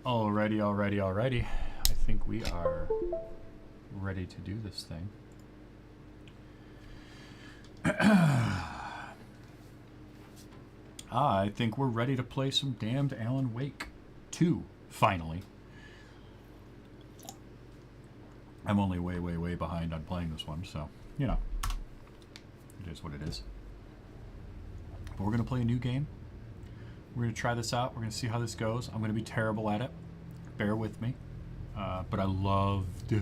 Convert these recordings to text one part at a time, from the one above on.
Alrighty. I think we are ready to do this thing. I think we're ready to play some damned Alan Wake 2, finally. I'm only way behind on playing this one, so, you know, it is what it is. But we're going to play a new game. We're going to try this out. We're going to see how this goes. I'm going to be terrible at it. Bear with me. But I loved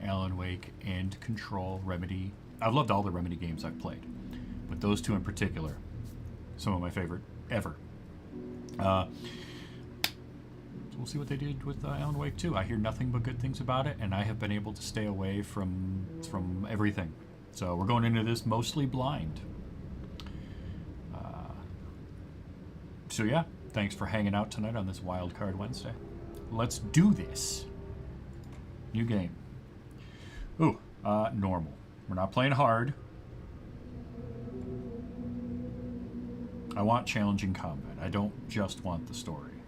Alan Wake and Control, Remedy. I've loved all the Remedy games I've played. But those two in particular, some of my favorite ever. So we'll see what they did with Alan Wake 2. I hear nothing but good things about it, and I have been able to stay away from everything. So we're going into this mostly blind. So yeah, thanks for hanging out tonight on this Wildcard Wednesday. Let's do this. New game. Ooh, normal. We're not playing hard. I want challenging combat. I don't just want the story.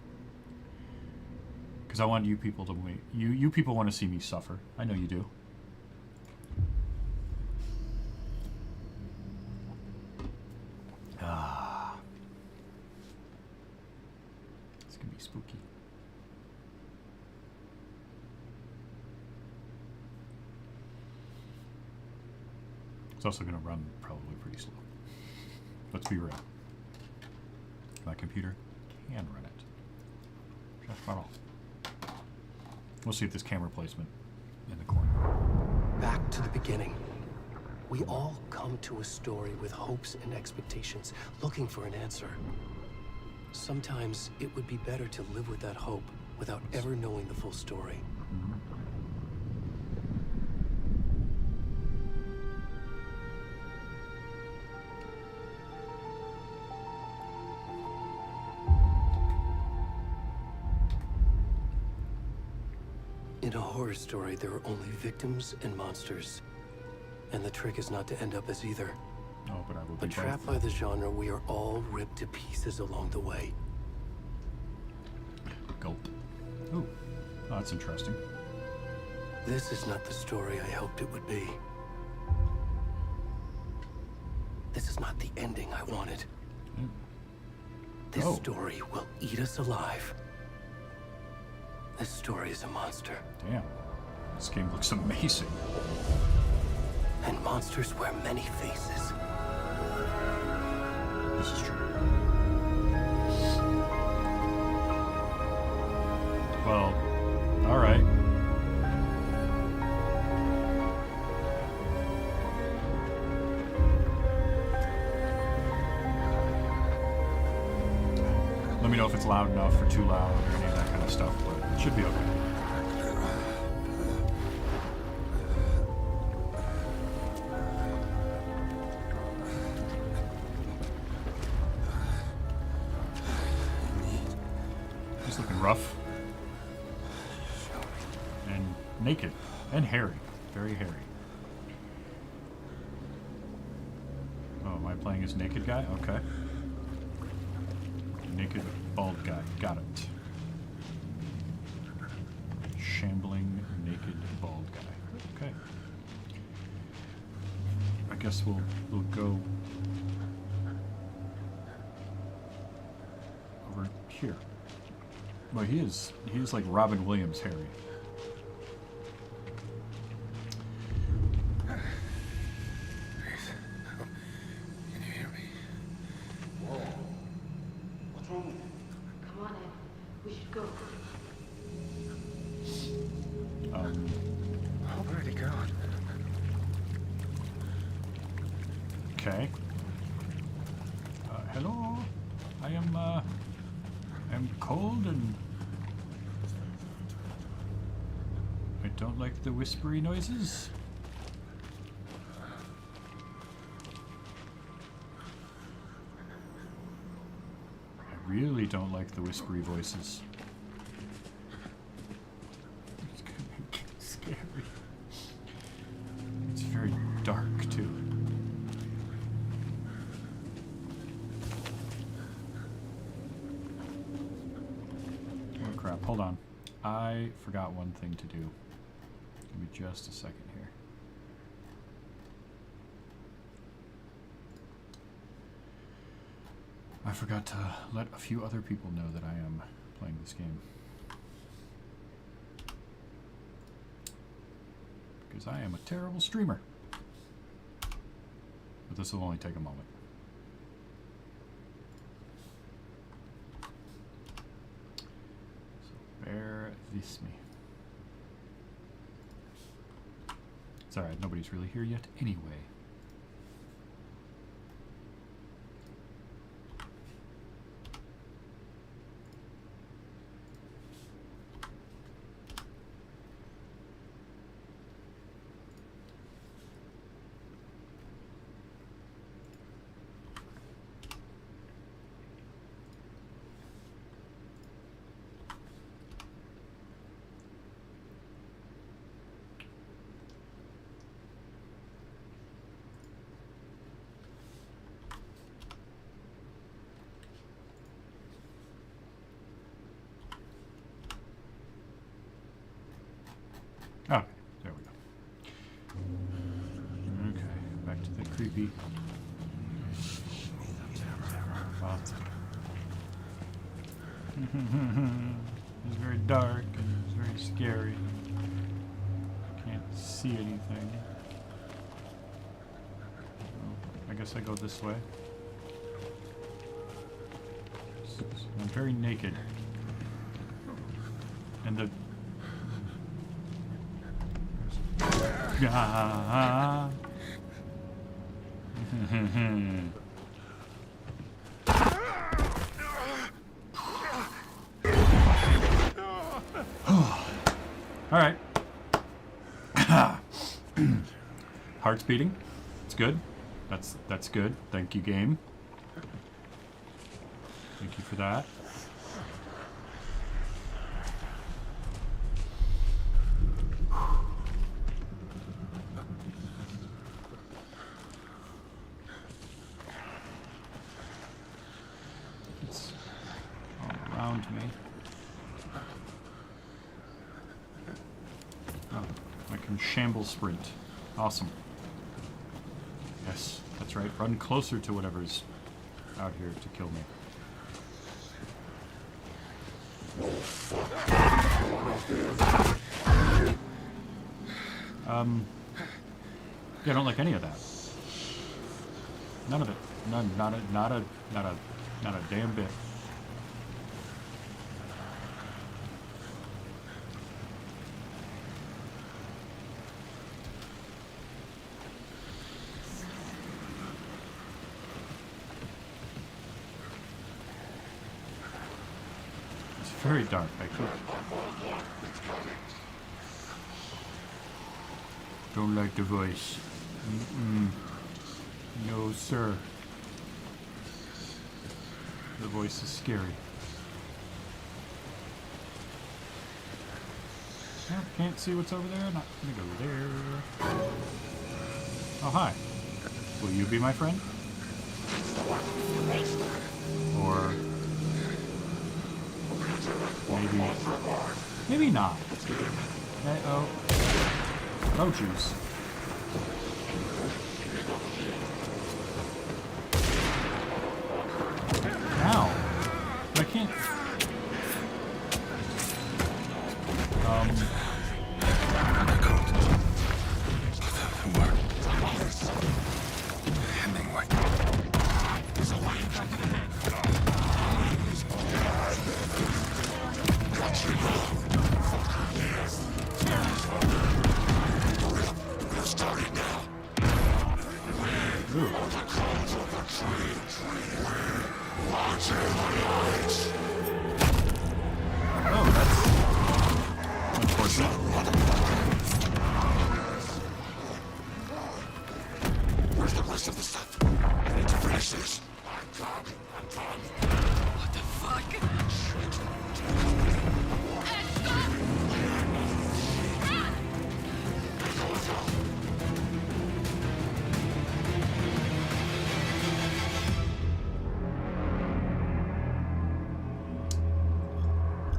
Because I want you people to wait. You people want to see me suffer. I know you do. It's gonna be spooky. It's also gonna run probably pretty slow. Let's be real. My computer can run it. Just about all. We'll see if this camera placement in the corner. Back to the beginning. We all come to a story with hopes and expectations, looking for an answer. Sometimes it would be better to live with that hope without ever knowing the full story. In a horror story, there are only victims and monsters. And the trick is not to end up as either. Oh, but I will be But trapped by the genre, we are all ripped to pieces along the way. Gulp. Ooh, oh, that's interesting. This is not the story I hoped it would be. This is not the ending I wanted. This story will eat us alive. This story is a monster. Damn. This game looks amazing. And monsters wear many faces. This is true. Well, alright. Let me know if it's loud enough or too loud or any of that kind of stuff, but it should be okay. He's looking rough. And naked. And hairy. Very hairy. Oh, am I playing as naked guy? Okay. Naked bald guy. Got it. Shambling, naked, bald guy. Okay. I guess we'll go over here. Well, he is like Robin Williams hairy. Can you hear me? Whoa. What's wrong with you? Come on, Ed. We should go. Where'd he go? Okay. Hello. I'm cold and I don't like the whispery noises. I really don't like the whispery voices. It's gonna get scary. It's very dark too. Oh crap. hold on. I forgot one thing to do. Give me just a second here. I forgot to let a few other people know that I am playing this game. Because I am a terrible streamer. But this will only take a moment. So bear with me. It's alright, nobody's really here yet anyway. Okay, there we go. Okay, back to the creepy. It's very dark. It's very scary. Can't see anything. Well, I guess I go this way. I'm very naked. And the all right. Heart's beating. It's good. That's good. Thank you, game. Thank you for that. It's all around me. Oh, I can shamble sprint. Awesome. Yes, that's right. Run closer to whatever's out here to kill me. Yeah, I don't like any of that. None of it. None. Not a damn bit. It's very dark. I could. Don't like the voice. No, sir. The voice is scary. Well, can't see what's over there. Not gonna go there. Oh, hi. Will you be my friend? Or maybe not. Oh, jeez. Ow. But I can't.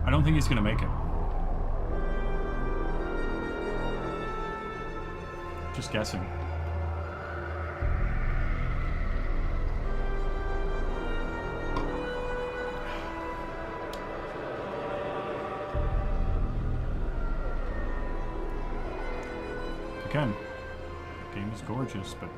I don't think he's gonna make it. Just guessing. Again, the game is gorgeous, but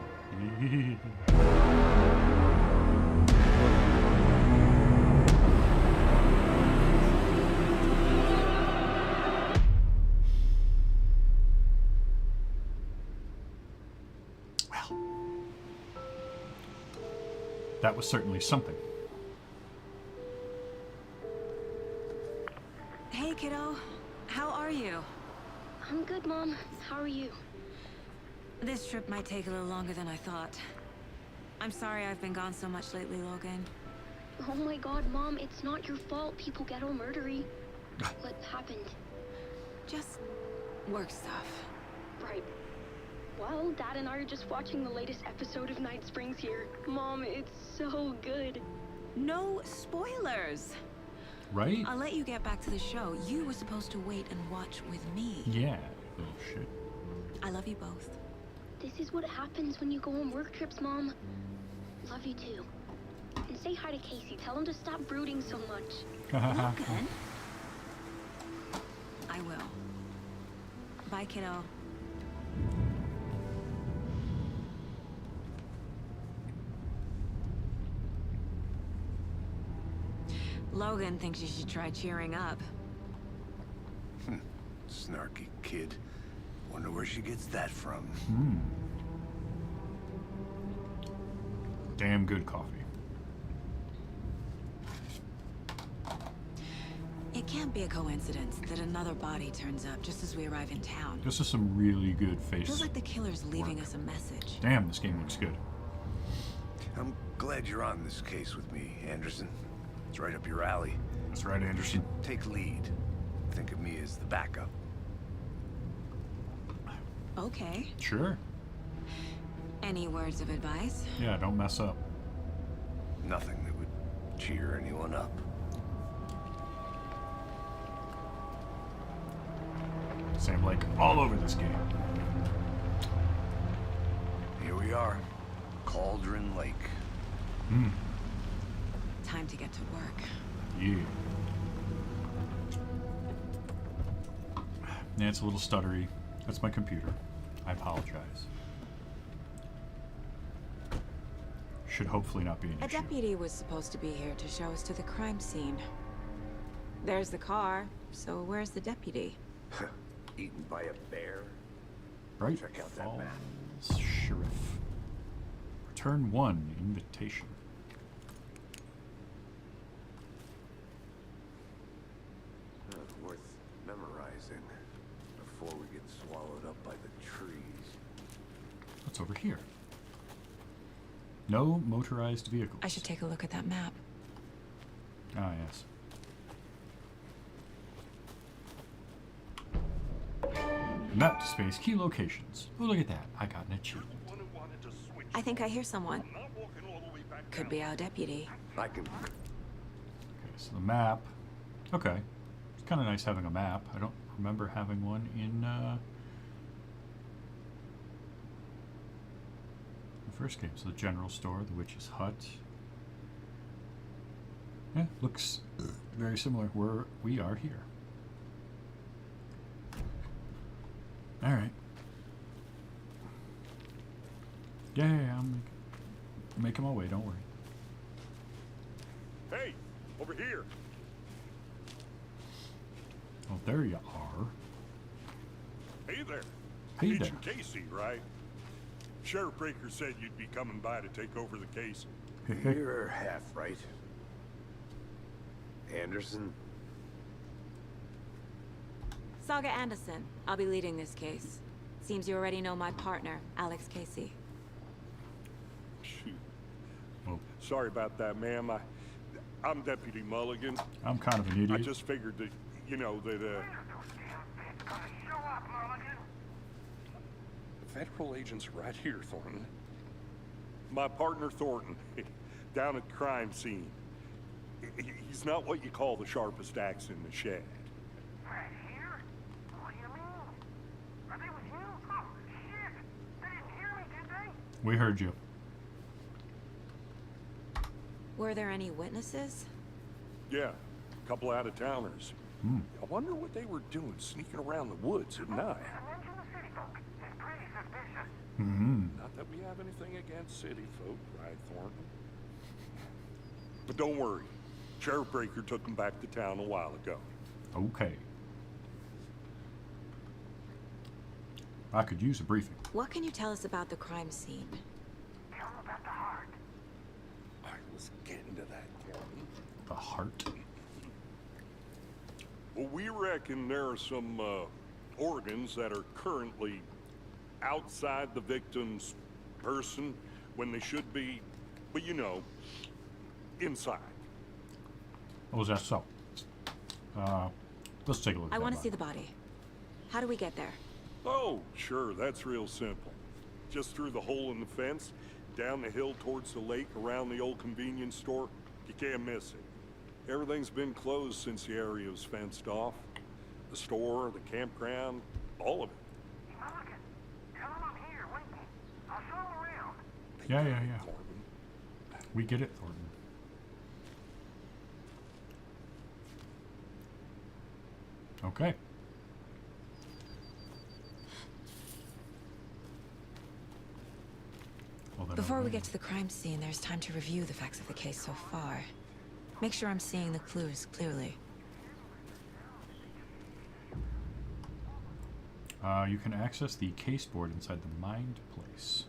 well, that was certainly something. Hey, kiddo. How are you? I'm good, Mom. How are you? This trip might take a little longer than I thought. I'm sorry I've been gone so much lately, Logan. Oh my god, Mom, it's not your fault people get all murdery. What happened? Just work stuff. Right. Well, Dad and I are just watching the latest episode of Night Springs here. Mom, it's so good. No spoilers! Right? I'll let you get back to the show. You were supposed to wait and watch with me. Yeah, little shit. I love you both. This is what happens when you go on work trips, Mom. Love you too. And say hi to Casey. Tell him to stop brooding so much. Logan? I will. Bye, kiddo. Logan thinks you should try cheering up. Snarky kid. Wonder where she gets that from. Damn good coffee. It can't be a coincidence that another body turns up just as we arrive in town. This is some really good face. Feels like the killer's leaving us a message. Damn, this game looks good. I'm glad you're on this case with me, Anderson. It's right up your alley. That's right, Anderson. Take lead. Think of me as the backup. Okay. Sure. Any words of advice? Yeah, don't mess up. Nothing that would cheer anyone up. Same like all over this game. Here we are. Cauldron Lake. Time to get to work. Yeah. Yeah, it's a little stuttery. That's my computer. I apologize. Should hopefully not be an A issue. deputy was supposed to be here to show us to the crime scene. There's the car, so where's the deputy? Eaten by a bear. Bright Check out that map. Falls Sheriff. Return 1 invitation. Worth memorizing before we get swallowed up by the trees. What's over here? No motorized vehicles. I should take a look at that map. Ah, yes. Map to space, key locations. Oh, look at that. I got an achievement. I think I hear someone. Could be our deputy. I can. Okay, so the map. Okay. It's kind of nice having a map. I don't remember having one in the first game. So the general store, the witch's hut. Yeah, looks very similar where we are here. All right. Yeah, I'm making my way. Don't worry. Hey, over here. Oh, there you are. Hey there. Hey Agent there. Casey, right? Sheriff Breaker said you'd be coming by to take over the case. You're half right. Anderson? Saga Anderson. I'll be leading this case. Seems you already know my partner, Alex Casey. Shoot. Well, Sorry about that, ma'am. I'm Deputy Mulligan. I'm kind of an I idiot. just figured that, you know, that, Federal agents right here, Thornton. My partner, Thornton, down at the crime scene. He's not what you call the sharpest axe in the shed. Right here? What do you mean? Are they with you? Oh, shit! They didn't hear me, did they? We heard you. Were there any witnesses? Yeah, a couple out-of-towners. I wonder what they were doing sneaking around the woods at night. I mentioned the city folk. It's pretty suspicious. Not that we have anything against city folk, right, Thornton? But don't worry. Sheriff Breaker took them back to town a while ago. Okay. I could use a briefing. What can you tell us about the crime scene? Tell them about the heart. I was getting to that, Thornton. The heart. Well, we reckon there are some organs that are currently outside the victim's person when they should be, well, you know, inside. Oh, is that so? Let's take a look at I that want to body. see the body. How do we get there? Oh, sure, that's real simple. Just through the hole in the fence, down the hill towards the lake, around the old convenience store. You can't miss it. Everything's been closed since the area was fenced off. The store, the campground, all of it. Mulligan, tell them I'm here, waiting. I'll show them around. Yeah. Thornton. We get it, Thornton. Okay. Well, then Before we okay. get to the crime scene, there's time to review the facts of the case so far. Make sure I'm seeing the clues clearly. You can access the case board inside the Mind Place.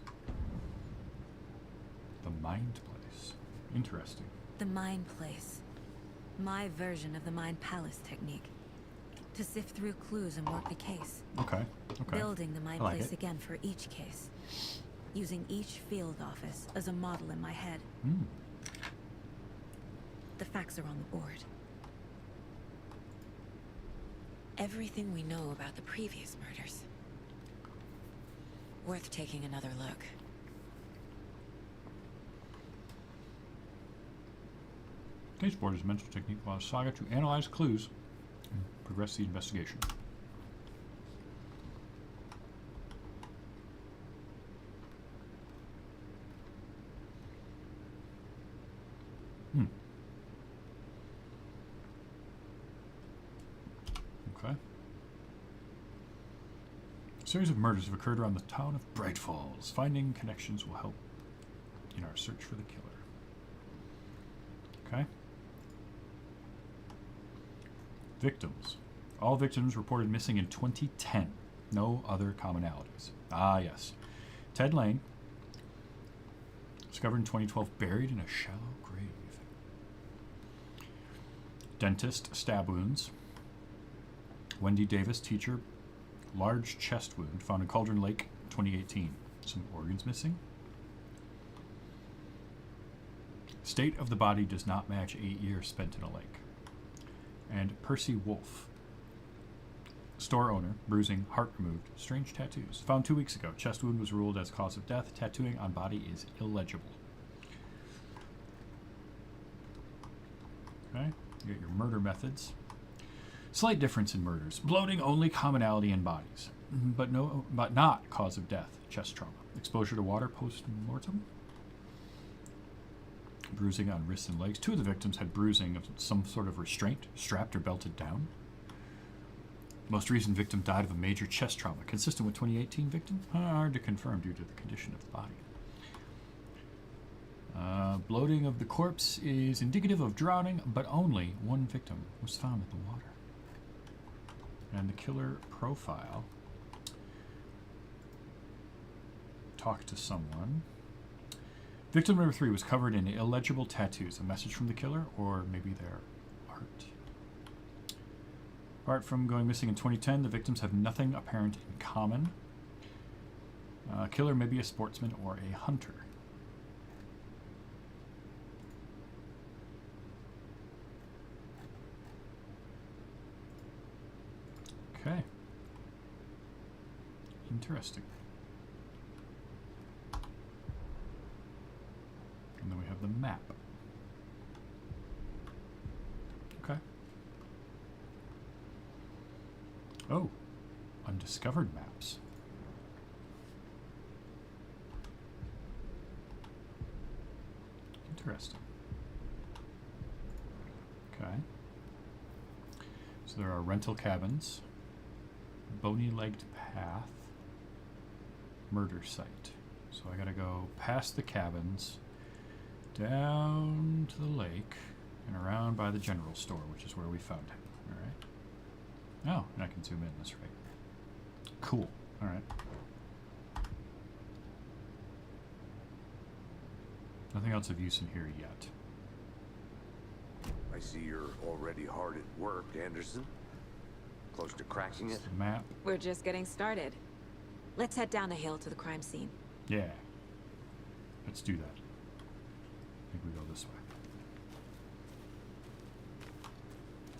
The Mind Place. Interesting. The Mind Place. My version of the Mind Palace technique. To sift through clues and work the case. Okay. Building the Mind I like Place it. again for each case. Using each field office as a model in my head. The facts are on the board. Everything we know about the previous murders. Worth taking another look. Case board is a mental technique while a saga to analyze clues and progress the investigation. Okay. A series of murders have occurred around the town of Bright Falls. Finding connections will help in our search for the killer. Okay. Victims. All victims reported missing in 2010. No other commonalities. Ah, yes. Ted Lane, discovered in 2012, buried in a shallow grave. Dentist, stab wounds. Wendy Davis, teacher, large chest wound, found in Cauldron Lake, 2018. Some organs missing. State of the body does not match 8 years spent in a lake. And Percy Wolf, store owner, bruising, heart removed, strange tattoos. Found 2 weeks ago. Chest wound was ruled as cause of death. Tattooing on body is illegible. Okay, you got your murder methods. Slight difference in murders. Bloating, only commonality in bodies, but not cause of death. Chest trauma. Exposure to water post-mortem. Bruising on wrists and legs. 2 of the victims had bruising of some sort of restraint, strapped or belted down. Most recent victim died of a major chest trauma, consistent with 2018 victim. Hard to confirm due to the condition of the body. Bloating of the corpse is indicative of drowning, but only 1 victim was found in the water. And the killer profile. Talk to someone. Victim number 3 was covered in illegible tattoos. A message from the killer, or maybe their art. Apart from going missing in 2010, the victims have nothing apparent in common. Killer may be a sportsman or a hunter. Okay. Interesting. And then we have the map. Oh, undiscovered maps. Interesting. Okay. So there are rental cabins, bony-legged path, murder site. So I gotta go past the cabins, down to the lake, and around by the general store, which is where we found him. Alright. Oh, and I can zoom in, that's right. Cool. Alright. Nothing else of use in here yet. I see you're already hard at work, Anderson. Close to cracking it? This is the map. We're just getting started. Let's head down the hill to the crime scene. Yeah. Let's do that. I think we go this way.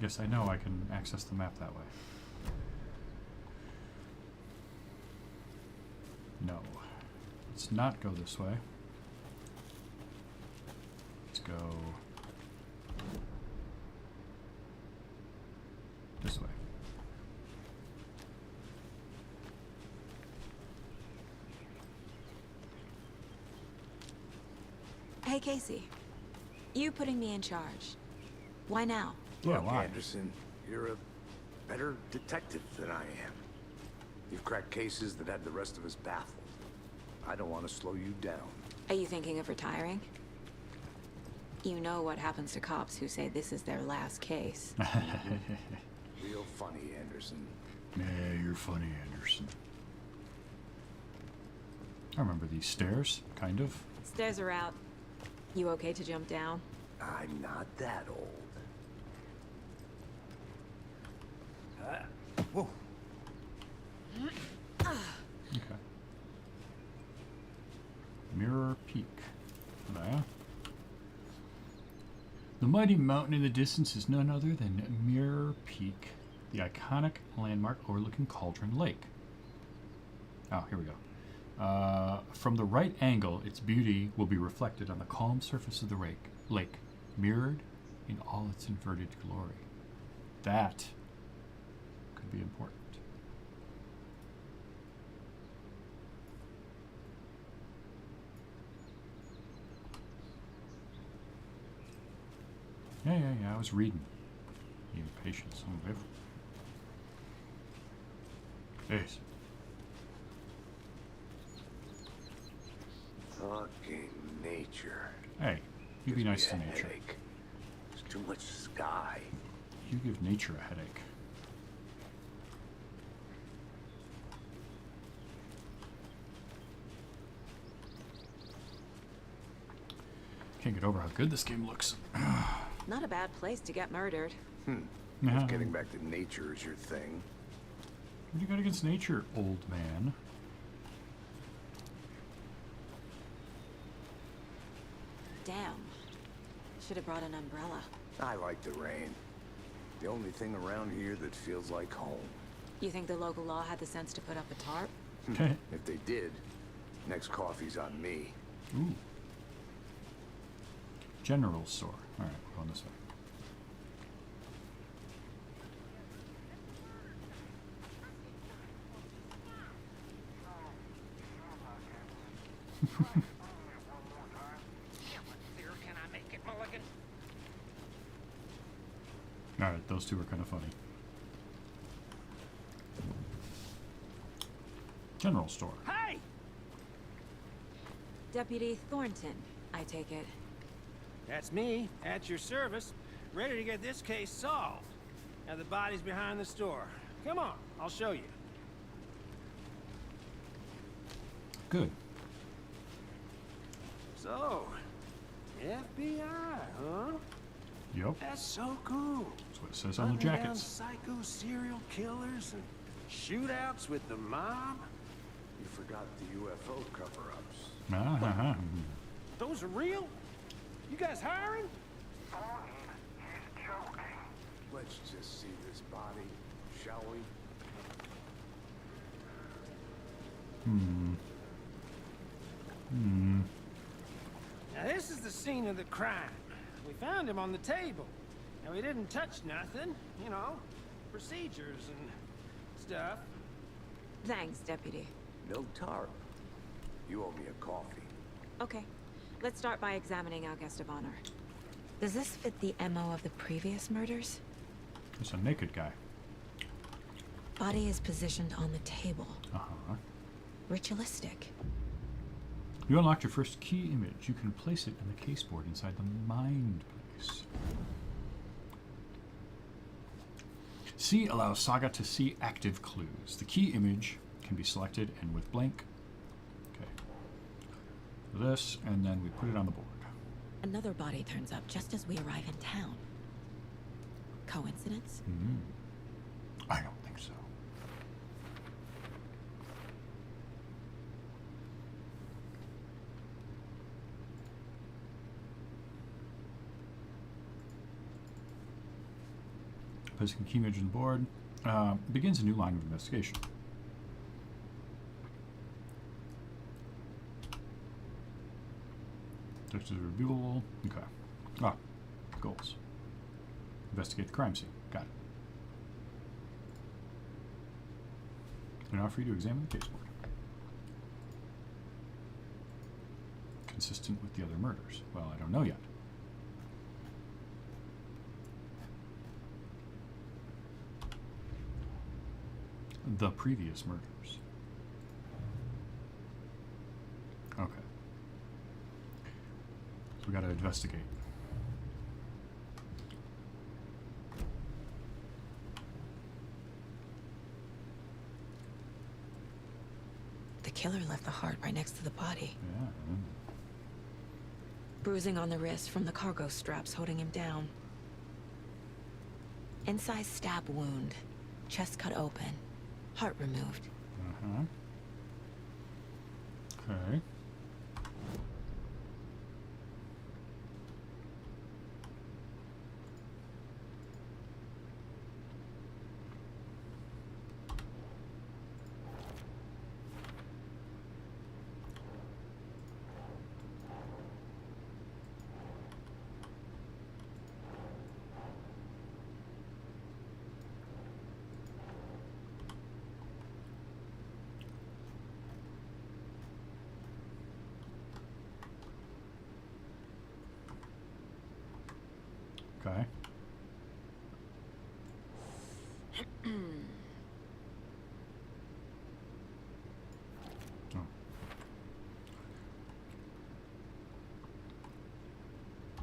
Yes, I know I can access the map that way. No. Let's not go this way. Let's go this way. Hey, Casey. You putting me in charge. Why now? Yeah, Look, why? Anderson, you're a better detective than I am. You've cracked cases that had the rest of us baffled. I don't want to slow you down. Are you thinking of retiring? You know what happens to cops who say this is their last case. Real funny, Anderson. Yeah, you're funny, Anderson. I remember these stairs, kind of. Stairs are out. You okay to jump down? I'm not that old. Whoa. Okay. Mirror Peak. There. The mighty mountain in the distance is none other than Mirror Peak, the iconic landmark overlooking Cauldron Lake. Oh, here we go. From the right angle, its beauty will be reflected on the calm surface of the lake, mirrored in all its inverted glory. That could be important. Yeah, I was reading. You patience. Yes. Fucking nature. Hey, you be Gives me nice a to nature. headache. There's too much sky. You give nature a headache. Can't get over how good this game looks. Not a bad place to get murdered. If getting back to nature is your thing. What do you got against nature, old man? Damn. Should have brought an umbrella. I like the rain. The only thing around here that feels like home. You think the local law had the sense to put up a tarp? If they did, next coffee's on me. Ooh. General store. Alright, we're going this way. Can I make it, Mulligan? Alright, those two are kind of funny. General store. Hey! Deputy Thornton, I take it. That's me, at your service, ready to get this case solved. Now the body's behind the store. Come on, I'll show you. Good. So, FBI, huh? Yep. That's so cool. That's what it says on the Hunting down jackets. psycho serial killers and shootouts with the mob. You forgot the UFO cover-ups. Ah, Those are real? You guys hiring? He's joking. Let's just see this body, shall we? Now this is the scene of the crime. We found him on the table. Now he didn't touch nothing, you know, procedures and stuff. Thanks, Deputy. No tarp. You owe me a coffee. Okay, let's start by examining our guest of honor. Does this fit the MO of the previous murders? It's a naked guy. Body is positioned on the table. Uh-huh. Ritualistic. You unlocked your first key image. You can place it in the caseboard inside the mind place. C allows Saga to see active clues. The key image can be selected and with blank. Okay. This, and then we put it on the board. Another body turns up just as we arrive in town. Coincidence? I don't think so. Placing key image on the board begins a new line of investigation. Text is reviewable. Okay. Ah, goals. Investigate the crime scene. Got it. And now for you to examine the caseboard. Consistent with the other murders. Well, I don't know yet. The previous murders. Okay. So we gotta investigate. The killer left the heart right next to the body. Yeah. Bruising on the wrist from the cargo straps holding him down. Incised stab wound. Chest cut open. Heart removed. Uh-huh. Okay. Okay. Oh.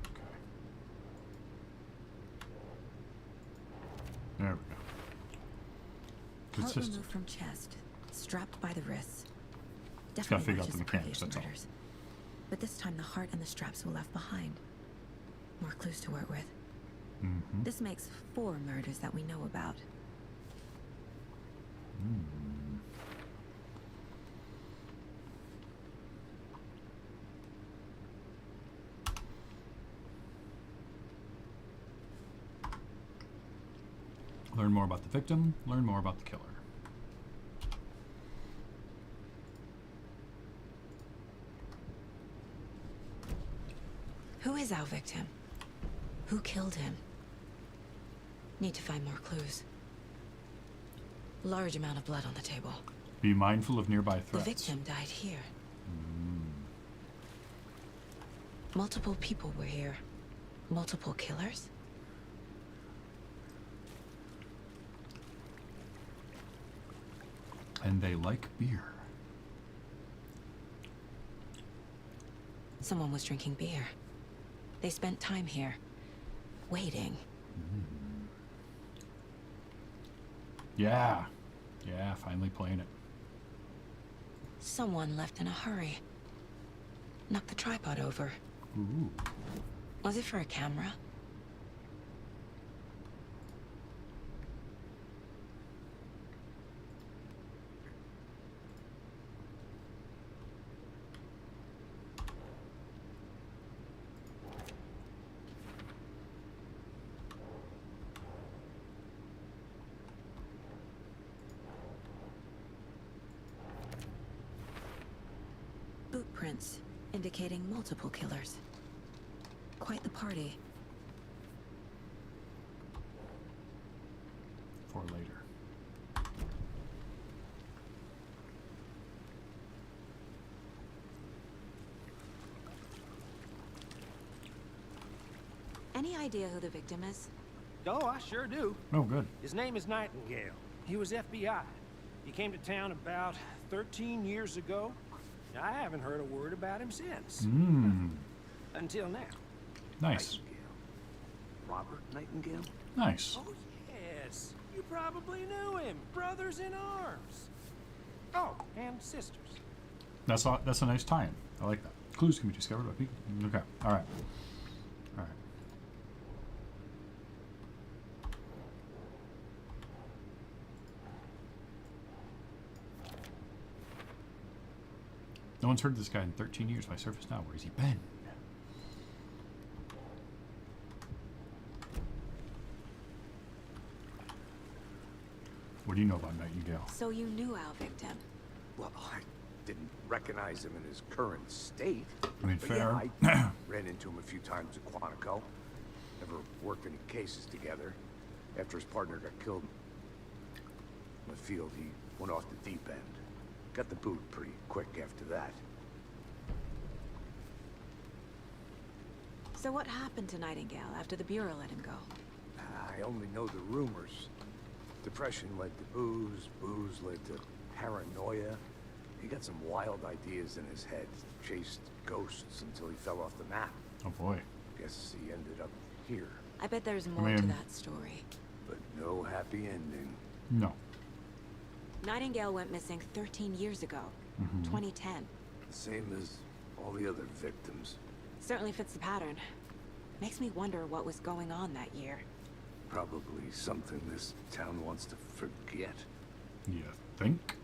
Okay. There we go. Heart Consistent. removed from chest. Strapped by the wrists. gotta Definitely figure out matches the the previous mechanics, that's all. murders. But this time the heart and the straps were left behind. More clues to work with. Mm-hmm. This makes 4 murders that we know about. Learn more about the victim, learn more about the killer. Who is our victim? Who killed him? Need to find more clues. Large amount of blood on the table. Be mindful of nearby The threats. victim died here. Multiple people were here. Multiple killers? And they like beer. Someone was drinking beer. They spent time here, waiting. Yeah. Yeah, finally playing it. Someone left in a hurry. Knocked the tripod over. Ooh. Was it for a camera? Boot prints, indicating multiple killers. Quite the party. For later. Any idea who the victim is? Oh, I sure do. Oh, good. His name is Nightingale. He was FBI. He came to town about 13 years ago. I haven't heard a word about him since. Until now. Nice. Nightingale. Robert Nightingale? Nice. Oh, yes. You probably knew him. Brothers in arms. Oh, and sisters. That's a nice tie-in. I like that. Clues can be discovered by people. Okay. All right. All right. No one's heard of this guy in 13 years. Why surface now? Where has he been? What do you know about Nightingale? So you knew our victim. Well, I didn't recognize him in his current state. I mean, But fair. yeah, I ran into him a few times at Quantico. Never worked any cases together. After his partner got killed in the field, he went off the deep end. Got the boot pretty quick after that. So what happened to Nightingale after the Bureau let him go? I only know the rumors. Depression led to booze, booze led to paranoia. He got some wild ideas in his head, chased ghosts until he fell off the map. Oh boy. Guess he ended up here, I bet there's more to mean- that story. but no happy ending. No. Nightingale went missing 13 years ago, 2010. The same as all the other victims. Certainly fits the pattern. Makes me wonder what was going on that year. Probably something this town wants to forget. You think?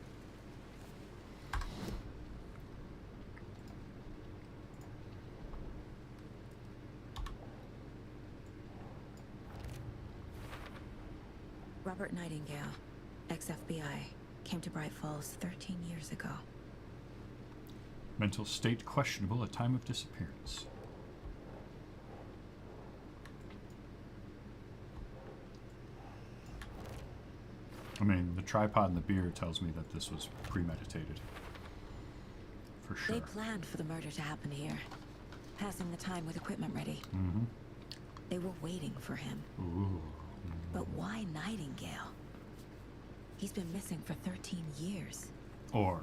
Robert Nightingale, ex-FBI, came to Bright Falls 13 years ago. Mental state questionable at time of disappearance. I mean, the tripod and the beer tells me that this was premeditated. For sure. They planned for the murder to happen here, passing the time with equipment ready. They were waiting for him. Ooh. But why Nightingale? He's been missing for 13 years. Or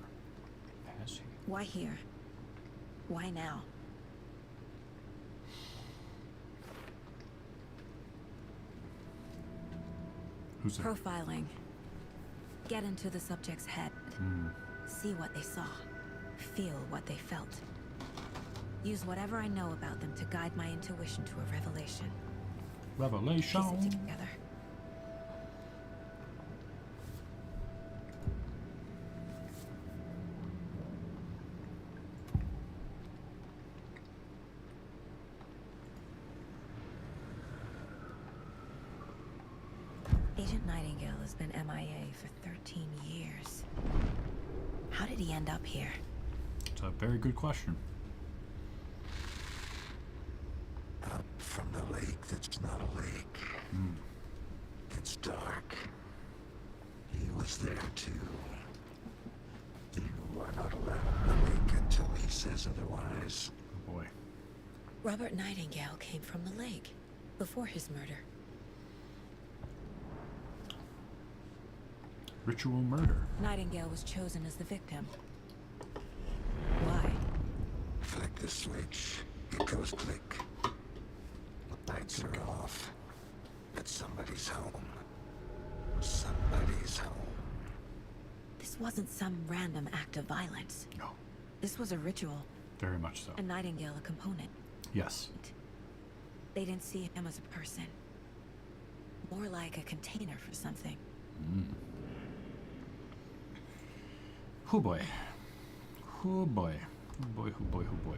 has he? Why here? Why now? Who's it? Profiling. Get into the subject's head. See what they saw. Feel what they felt. Use whatever I know about them to guide my intuition to a revelation. Revelation. Piece it together. Agent Nightingale has been MIA for 13 years. How did he end up here? It's a very good question. Up from the lake that's not a lake. It's dark. He was there too. You are not allowed in the lake until he says otherwise. Oh boy. Robert Nightingale came from the lake before his murder. Ritual murder. Nightingale was chosen as the victim. Why? Flick the switch. It goes click. Lights are off. But somebody's home. Somebody's home. This wasn't some random act of violence. No. This was a ritual, Very much so. and Nightingale a component. Yes. They didn't see him as a person. More like a container for something. Oh boy. Oh boy. Oh boy, oh boy, oh boy.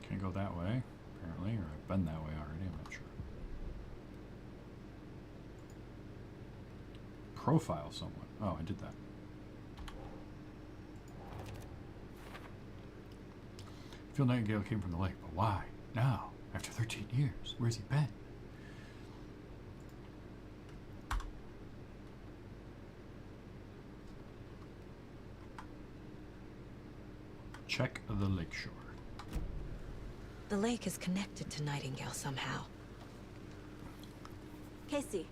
Can't go that way, apparently, or I've been that way already, I'm not sure. Profile someone. Oh, I did that. Phil Nightingale came from the lake, but why? Now, after 13 years, where's he been? Check the lakeshore. The lake is connected to Nightingale somehow. Casey,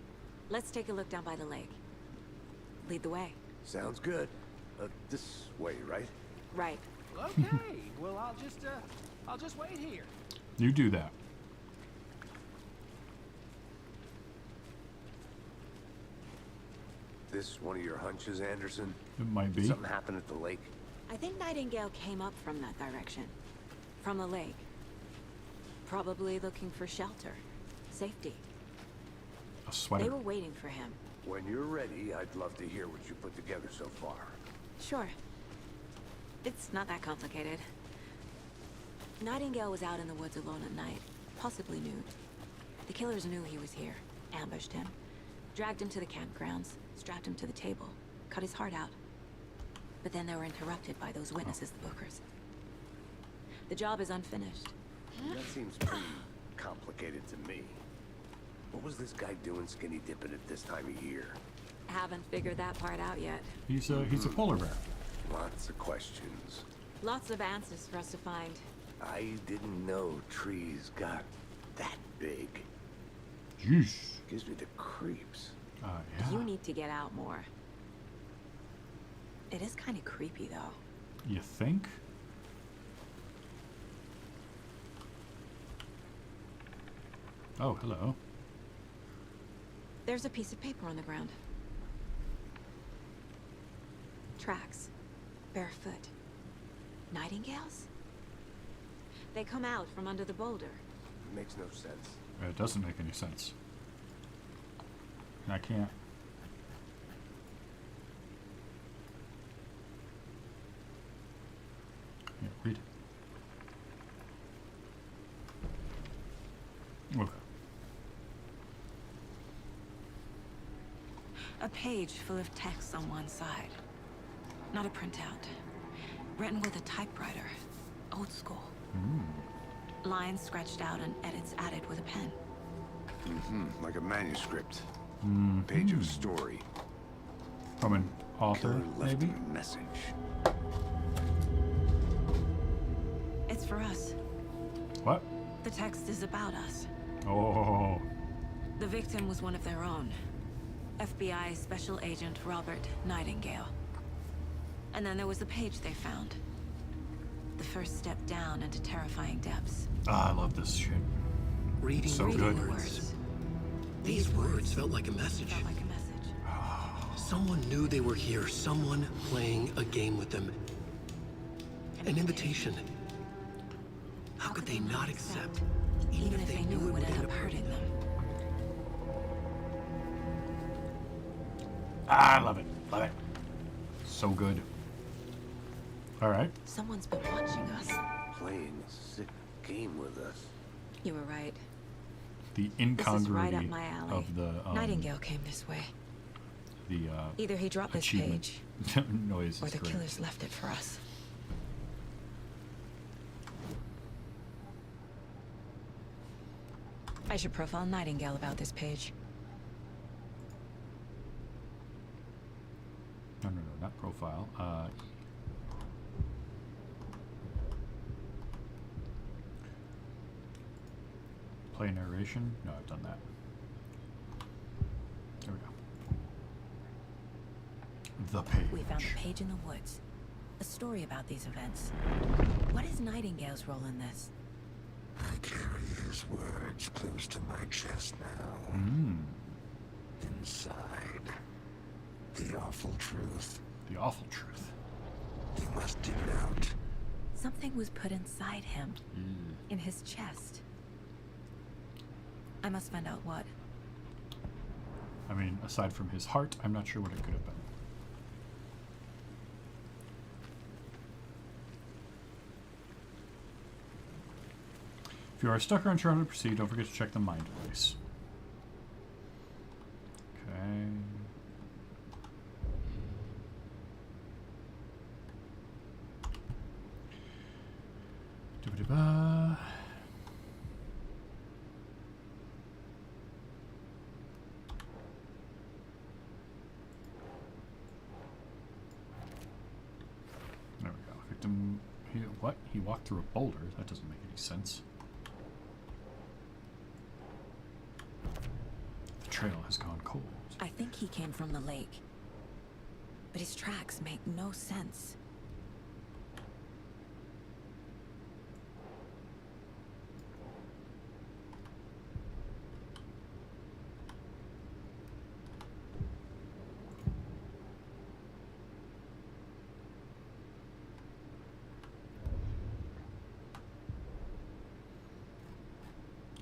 let's take a look down by the lake. Lead the way. Sounds good. This way, right? Right. Okay. Well, I'll just wait here. You do that. This one of your hunches, Anderson? It might Did be. something happen at the lake? I think Nightingale came up from that direction. From the lake. Probably looking for shelter. Safety. A sweater. They were waiting for him. When you're ready, I'd love to hear what you put together so far. Sure. It's not that complicated. Nightingale was out in the woods alone at night, possibly nude. The killers knew he was here, ambushed him, dragged him to the campgrounds, strapped him to the table, cut his heart out. But then they were interrupted by those witnesses, the Bookers. The job is unfinished. That seems pretty complicated to me. What was this guy doing skinny dipping at this time of year? Haven't figured that part out yet. He's a polar bear. Lots of questions. Lots of answers for us to find. I didn't know trees got that big. Jeez. Gives me the creeps. Yeah. You need to get out more. It is kind of creepy, though. You think? Oh, hello. There's a piece of paper on the ground. Tracks. Barefoot. Nightingales? They come out from under the boulder. Makes no sense. It doesn't make any sense. I can't. Yeah, read. Okay. A page full of text on one side. Not a printout. Written with a typewriter. Old school. Lines scratched out and edits added with a pen. Like a manuscript. Page of story. From an author, Killer left maybe? a message. It's for us. What? The text is about us. Oh. The victim was one of their own. FBI Special Agent Robert Nightingale. And then there was the page they found. The first step down into terrifying depths. Ah, I love this shit. Reading So the good. words. These words felt like a message. Felt like a message. Someone knew they were here. Someone playing a game with them. An invitation. How could they not accept? Even if they knew it would end up hurting them. Ah, I love it. Love it. So good. All right. Someone's been watching us. Playing a sick game with us. You were right. The This is right incongruity up my alley. of the Nightingale came this way. the Either he dropped this achievement page, noise or is the great. killers left it for us. I should profile Nightingale about this page. No, not profile. Play narration? No, I've done that. There we go. The page. We found a page in the woods. A story about these events. What is Nightingale's role in this? I carry his words close to my chest now. Inside, the awful truth. The awful truth. You must dig it out. Something was put inside him. In his chest. I must find out what. I mean, aside from his heart, I'm not sure what it could have been. If you are stuck or unsure how to proceed, don't forget to check the mind place. Okay. Doo-ba-doo-ba. There we go. Victim heal. what? He walked through a boulder? That doesn't make any sense. The trail has gone cold. I think he came from the lake. But his tracks make no sense.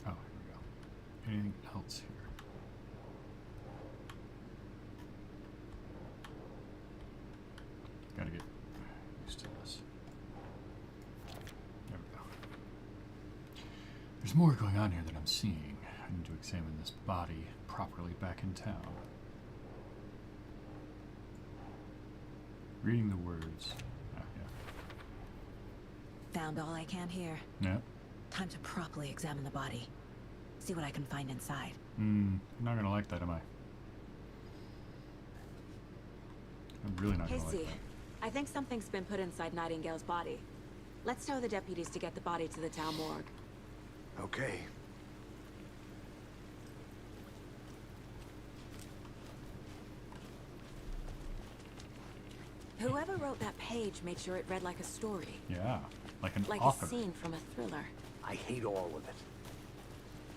Oh, here we go. Anything else here? Gotta get used to this. There we go. There's more going on here than I'm seeing. I need to examine this body properly back in town. Reading the words. Ah, yeah. Found all I can here. Yeah. Time to properly examine the body. See what I can find inside. I'm not gonna like that, am I? I'm really not gonna like Casey, that. I think something's been put inside Nightingale's body. Let's tell the deputies to get the body to the town morgue. Okay. Whoever wrote that page made sure it read like a story. Yeah, like an Like author. a scene from a thriller. I hate all of it.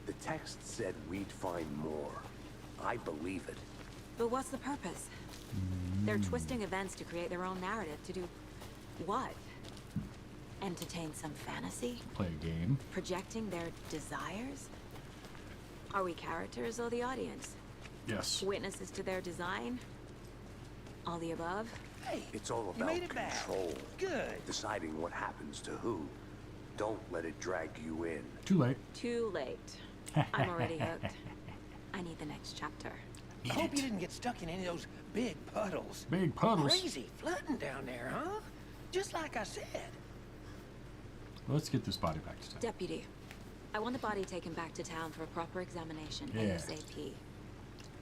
The text said we'd find more. I believe it. But what's the purpose? They're twisting events to create their own narrative. To do what? Entertain some fantasy? Play a game. Projecting their desires? Are we characters or the audience? Yes. Witnesses to their design? All the above? Hey, It's all you about made it back. control. Good. Deciding what happens to who. Don't let it drag you in. Too late. Too late. I'm already hooked. I need the next chapter. I hope you didn't get stuck in any of those big puddles. Big puddles. Crazy flooding down there, huh? Just like I said. Let's get this body back to town. Deputy, I want the body taken back to town for a proper examination Yeah. ASAP.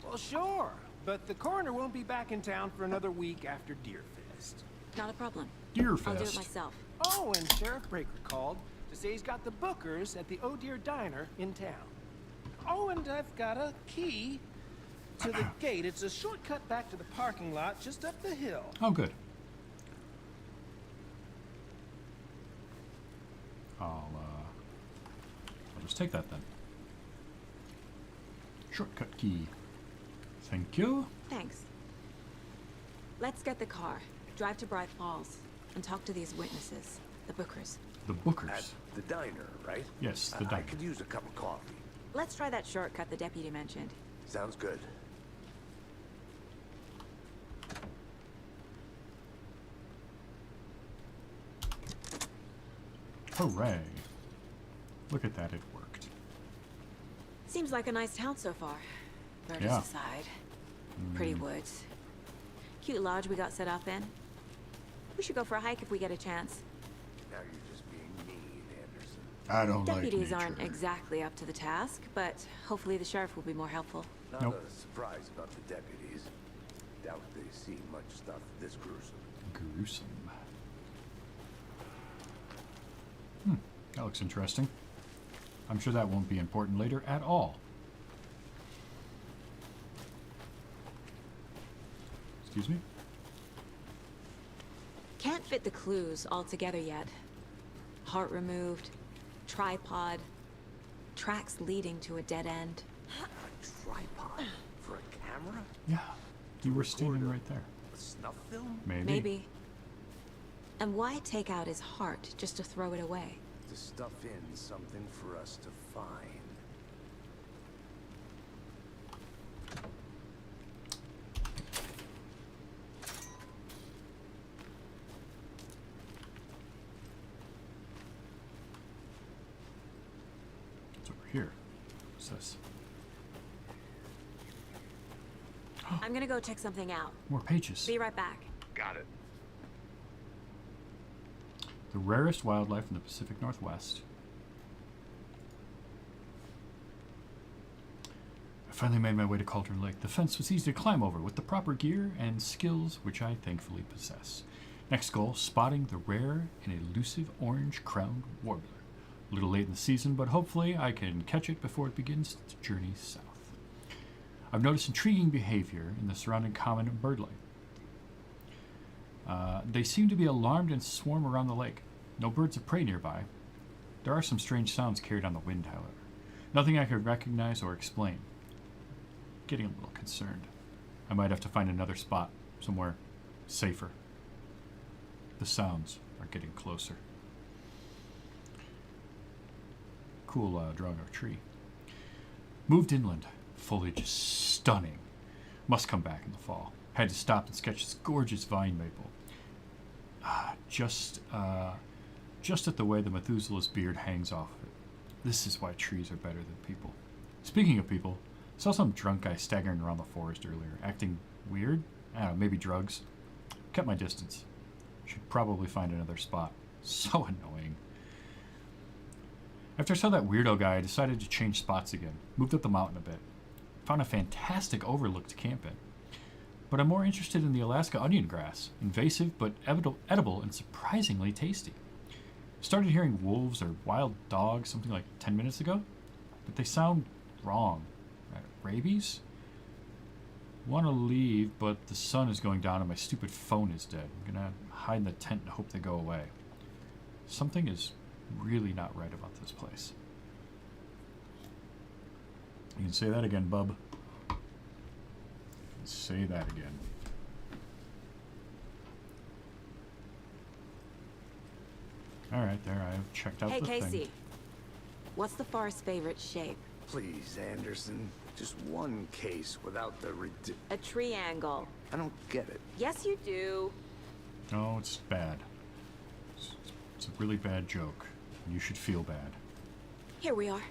Well, sure. But the coroner won't be back in town for another week after Deerfest. Not a problem. Deerfest. I'll do it myself. Oh, and Sheriff Breaker called to say he's got the Bookers at the Oh Deer Diner in town. Oh, and I've got a key to the gate. It's a shortcut back to the parking lot just up the hill. Oh, good. I'll just take that then. Shortcut key. Thank you. Thanks. Let's get the car, drive to Bright Falls, and talk to these witnesses, the Bookers. The Bookers. At the diner, right? Yes, the I diner. could use a cup of coffee. Let's try that shortcut the deputy mentioned. Sounds good. Hooray. Look at that, it worked. Seems like a nice town so far. Murders Yeah. aside. Pretty woods. Cute lodge we got set up in. We should go for a hike if we get a chance. Now you're just being mean, Anderson. I don't Deputies like aren't nature. exactly up to the task, but hopefully the sheriff will be more helpful. Not Nope. a surprise about the deputies. Doubt they've seen much stuff this gruesome. Gruesome. That looks interesting. I'm sure that won't be important later at all. Excuse me? Can't fit the clues all together yet. Heart removed, tripod, tracks leading to a dead end. A tripod for a camera? Yeah. You were standing right there. A snuff film? Maybe. And why take out his heart just to throw it away? To stuff in something for us to find. It's over here. What's this? I'm gonna go check something out. More pages. Be right back. Got it. The rarest wildlife in the Pacific Northwest. I finally made my way to Cauldron Lake. The fence was easy to climb over with the proper gear and skills which I thankfully possess. Next goal, spotting the rare and elusive orange-crowned warbler. A little late in the season, but hopefully I can catch it before it begins its journey south. I've noticed intriguing behavior in the surrounding common birdling. They seem to be alarmed and swarm around the lake. No birds of prey nearby. There are some strange sounds carried on the wind, however. Nothing I could recognize or explain. Getting a little concerned. I might have to find another spot, somewhere safer. The sounds are getting closer. Cool drawing of a tree. Moved inland. Foliage is stunning. Must come back in the fall. Had to stop and sketch this gorgeous vine maple. Just at the way the Methuselah's beard hangs off of it. This is why trees are better than people. Speaking of people, saw some drunk guy staggering around the forest earlier, acting weird. I don't know, maybe drugs. Kept my distance. Should probably find another spot. So annoying. After I saw that weirdo guy, I decided to change spots again. Moved up the mountain a bit. Found a fantastic overlook to camp in. But I'm more interested in the Alaska onion grass. Invasive, but edible and surprisingly tasty. Started hearing wolves or wild dogs something like 10 minutes ago, but they sound wrong. Rabies? Want to leave, but the sun is going down and my stupid phone is dead. I'm gonna hide in the tent and hope they go away. Something is really not right about this place. You can say that again, bub. Say that again. Alright, there, I've checked out hey, the Casey. thing. What's the forest's favorite shape? Please, Anderson. Just one case without the A triangle. I don't get it. Yes, you do. Oh, it's bad. It's a really bad joke. You should feel bad. Here we are.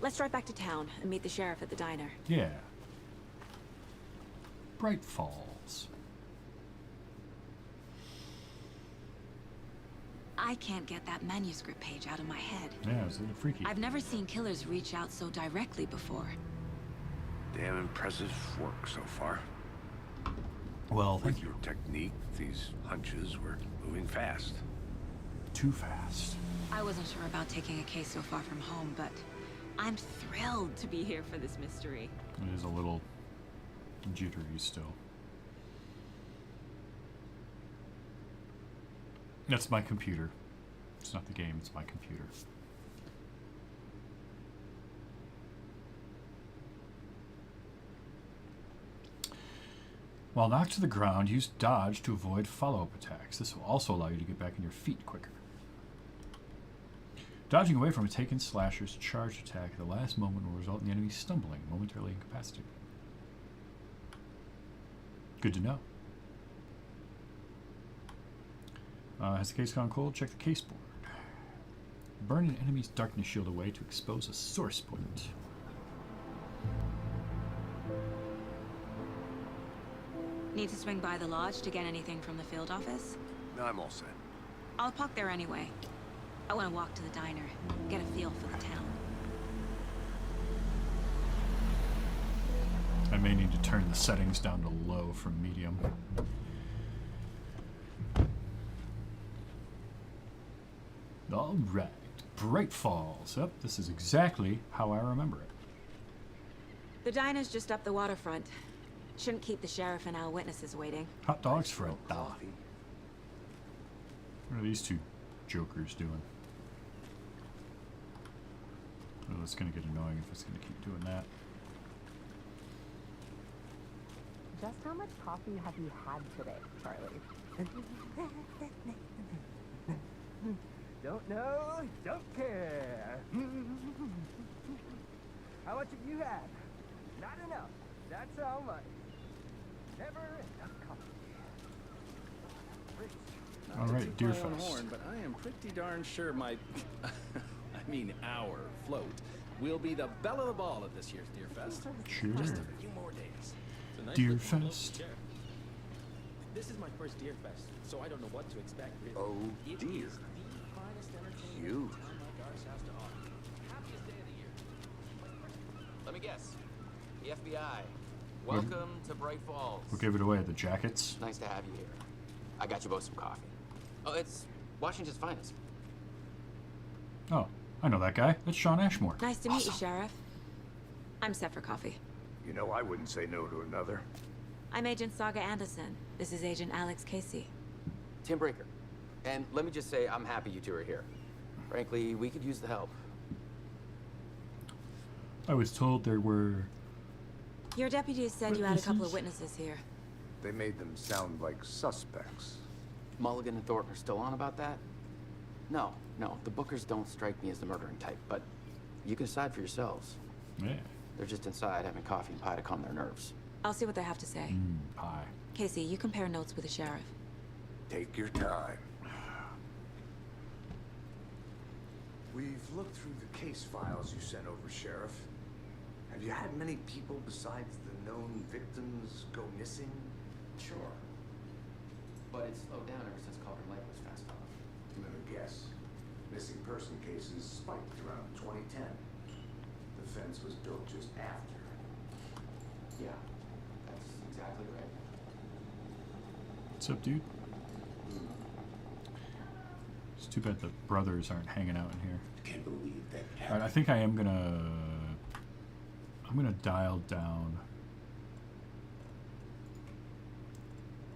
Let's drive back to town and meet the sheriff at the diner. Yeah. Bright Falls. I can't get that manuscript page out of my head. Yeah, it's a little freaky. I've never seen killers reach out so directly before. Damn impressive work so far. Well, With thank you. your technique, these hunches were moving fast. Too fast. I wasn't sure about taking a case so far from home, but I'm thrilled to be here for this mystery. It is a little jittery still. That's my computer. It's not the game, it's my computer. While knocked to the ground, use dodge to avoid follow-up attacks. This will also allow you to get back on your feet quicker. Dodging away from a taken slasher's charged attack at the last moment will result in the enemy stumbling, momentarily incapacitated. Good to know. Has the case gone cold? Check the case board. Burn an enemy's darkness shield away to expose a source point. Need to swing by the lodge to get anything from the field office? No, I'm all set. I'll park there anyway. I want to walk to the diner, get a feel for the town. I may need to turn the settings down to low from medium. All right, Bright Falls. Yep, this is exactly how I remember it. The diner's just up the waterfront. Shouldn't keep the sheriff and our witnesses waiting. Hot dogs for a dollar. Coffee. What are these two jokers doing? Oh, it's gonna get annoying if it's gonna keep doing that. Just how much coffee have you had today, Charlie? Don't know, don't care. How much have you had? Not enough. That's how much. Never enough coffee. All right, Deer Fest. Deerfest. But I am pretty darn sure my, I mean our float will be the belle of the ball at this year's Deer Fest. Sure. Just a few more days. It's a nice Deer looking float Fest. chair. This is my first Deer Fest, so I don't know what to expect. Really. Oh, It dear. is the finest entertainment Huge. a town like ours has to offer. Happiest day of the year. Let me guess. The FBI. Welcome to Bright Falls. Who gave it away? The jackets? Nice to have you here. I got you both some coffee. Oh, it's Washington's finest. Oh, I know that guy. That's Sean Ashmore. Nice to meet you, Sheriff. I'm set for coffee. You know, I wouldn't say no to another. I'm Agent Saga Anderson. This is Agent Alex Casey. Tim Breaker. And let me just say, I'm happy you two are here. Frankly, we could use the help. I was told there were... Your deputies said you had a couple of witnesses here. They made them sound like suspects. Mulligan and Thornton are still on about that? No, the Bookers don't strike me as the murdering type, but you can decide for yourselves. Yeah. They're just inside having coffee and pie to calm their nerves. I'll see what they have to say. Pie. Casey, you compare notes with the sheriff. Take your time. We've looked through the case files you sent over, Sheriff. Have you had many people besides the known victims go missing? Sure. But it's slowed down ever since Cauldron Lake was fast off. Let me guess. Missing person cases spiked around 2010. The fence was built just after. Yeah, that's exactly right. What's up, dude? It's too bad the brothers aren't hanging out in here. Can't believe that. All right, I think I am gonna... I'm gonna dial down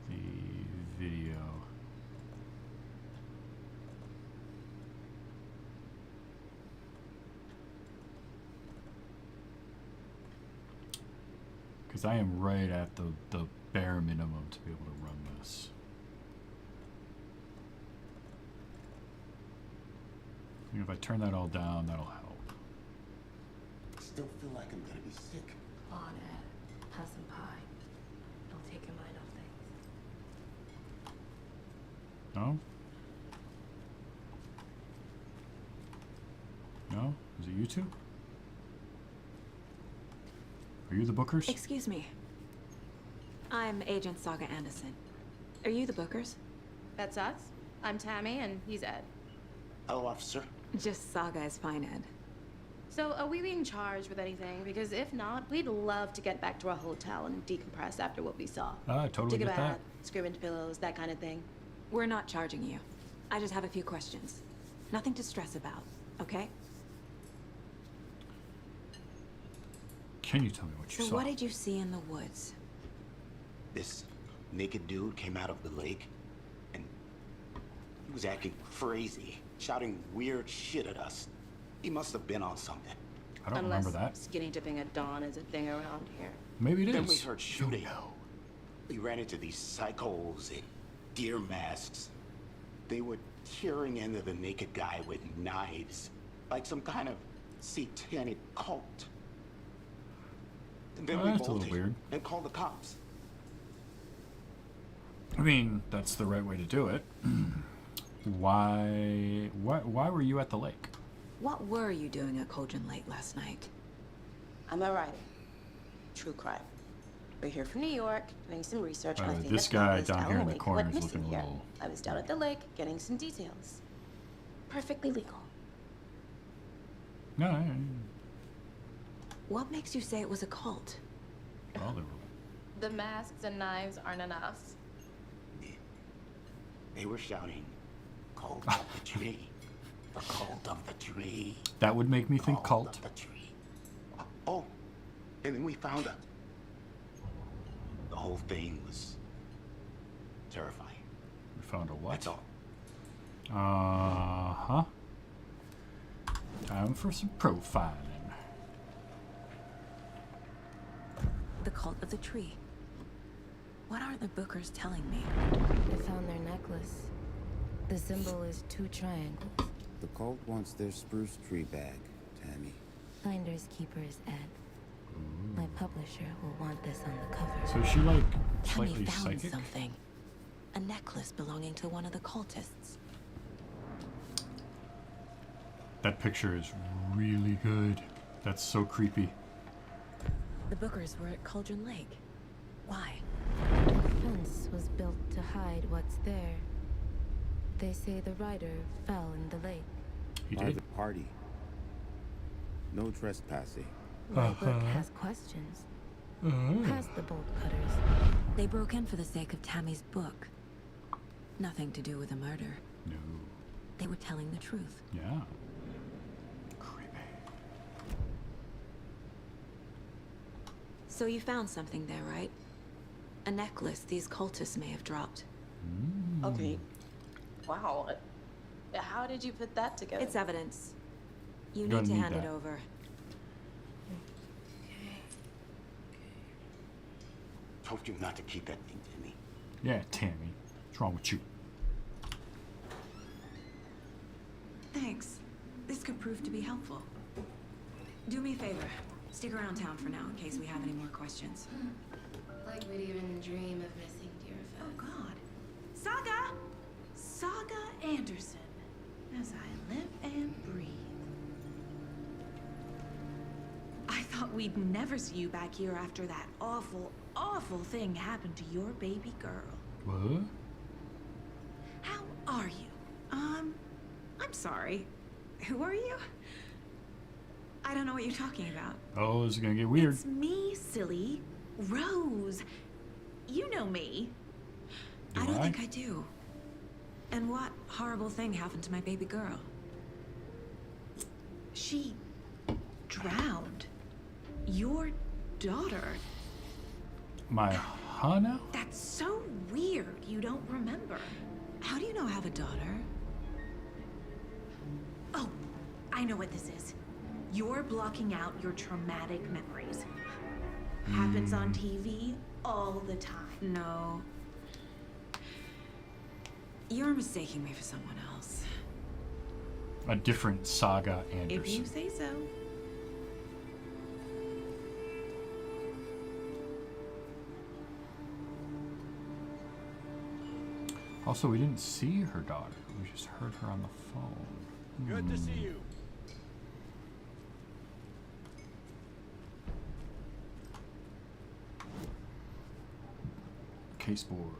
the video. Because I am right at the bare minimum to be able to run this. I think if I turn that all down, that'll help. Still feel like I'm gonna be sick. On it. Have some pie. Don't take your mind off things. No? No? Is it you two? Are you the Bookers? Excuse me. I'm Agent Saga Anderson. Are you the Bookers? That's us. I'm Tammy, and he's Ed. Hello, officer. Just Saga is fine, Ed. So, are we being charged with anything? Because if not, we'd love to get back to our hotel and decompress after what we saw. I totally Take a get bath, that. scream into pillows, that kind of thing. We're not charging you. I just have a few questions. Nothing to stress about, okay? Can you tell me what you So saw? what did you see in the woods? This naked dude came out of the lake, and he was acting crazy, shouting weird shit at us. He must have been on something. I don't Unless remember that. skinny dipping at dawn is a thing around here. Maybe it is. Then we heard shooting. No. We ran into these psychos in deer masks. They were tearing into the naked guy with knives, like some kind of satanic cult. And then we That's a little bolted weird. and called the cops. I mean, that's the right way to do it. Why were you at the lake? What were you doing at Cauldron Lake last night? I'm a writer. True crime. We're here from New York, doing some research on a thing this that's not guy listed down on here the in the lake corner went is missing looking a here. little... I was down at the lake getting some details. Perfectly legal. No, What makes you say it was a cult? well, they were... The masks and knives aren't enough. They were shouting, "Cult of the tree, the cult of the tree." That would make me think cult. Of the tree. Oh, and then we found out. The whole thing was terrifying. We found a what? That's all. Uh-huh. Time for some profiling. The cult of the tree. What are the Bookers telling me? They found their necklace. The symbol is 2 triangles. The cult wants their spruce tree back, Tammy. Finders keepers, Ed. My publisher will want this on the cover. So is she like Tammy slightly found psychic? something. A necklace belonging to one of the cultists. That picture is really good. That's so creepy. The Bookers were at Cauldron Lake. Why? The fence was built to hide what's there. They say the rider fell in the lake. He did? Private party. No trespassing. My book has questions. Past the bolt cutters. They broke in for the sake of Tammy's book. Nothing to do with a murder. No. They were telling the truth. Yeah. So you found something there, right? A necklace these cultists may have dropped. Okay. Wow. How did you put that together? It's evidence. You You're need gonna to need hand it that. over. Told you not to keep that thing, Timmy. Yeah, Tammy. What's wrong with you? Thanks. This could prove to be helpful. Do me a favor. Stick around town for now in case we have any more questions. Like we'd even dream of missing dear Oh, Fez. God. Saga! Saga Anderson. As I live and breathe. I thought we'd never see you back here after that awful, awful thing happened to your baby girl. What? How are you? I'm sorry. Who are you? I don't know what you're talking about. Oh, this is gonna get weird. It's me, silly. Rose. You know me. Do I don't I? think I do. And what horrible thing happened to my baby girl? She drowned. Your daughter. My Hana? That's so weird you don't remember. How do you know I have a daughter? Oh, I know what this is. You're blocking out your traumatic memories. Happens on TV all the time. No. You're mistaking me for someone else. A different Saga Anderson. If you say so. Also, we didn't see her daughter. We just heard her on the phone. Good to see you. Caseboard.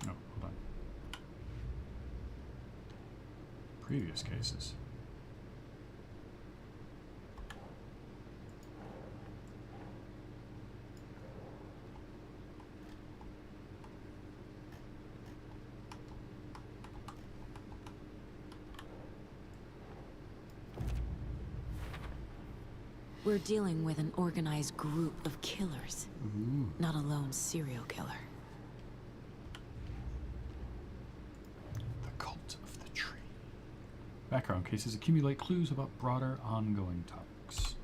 Oh, hold on. Previous cases. We're dealing with an organized group of killers, not a lone serial killer. The Cult of the Tree. Background cases accumulate clues about broader ongoing topics.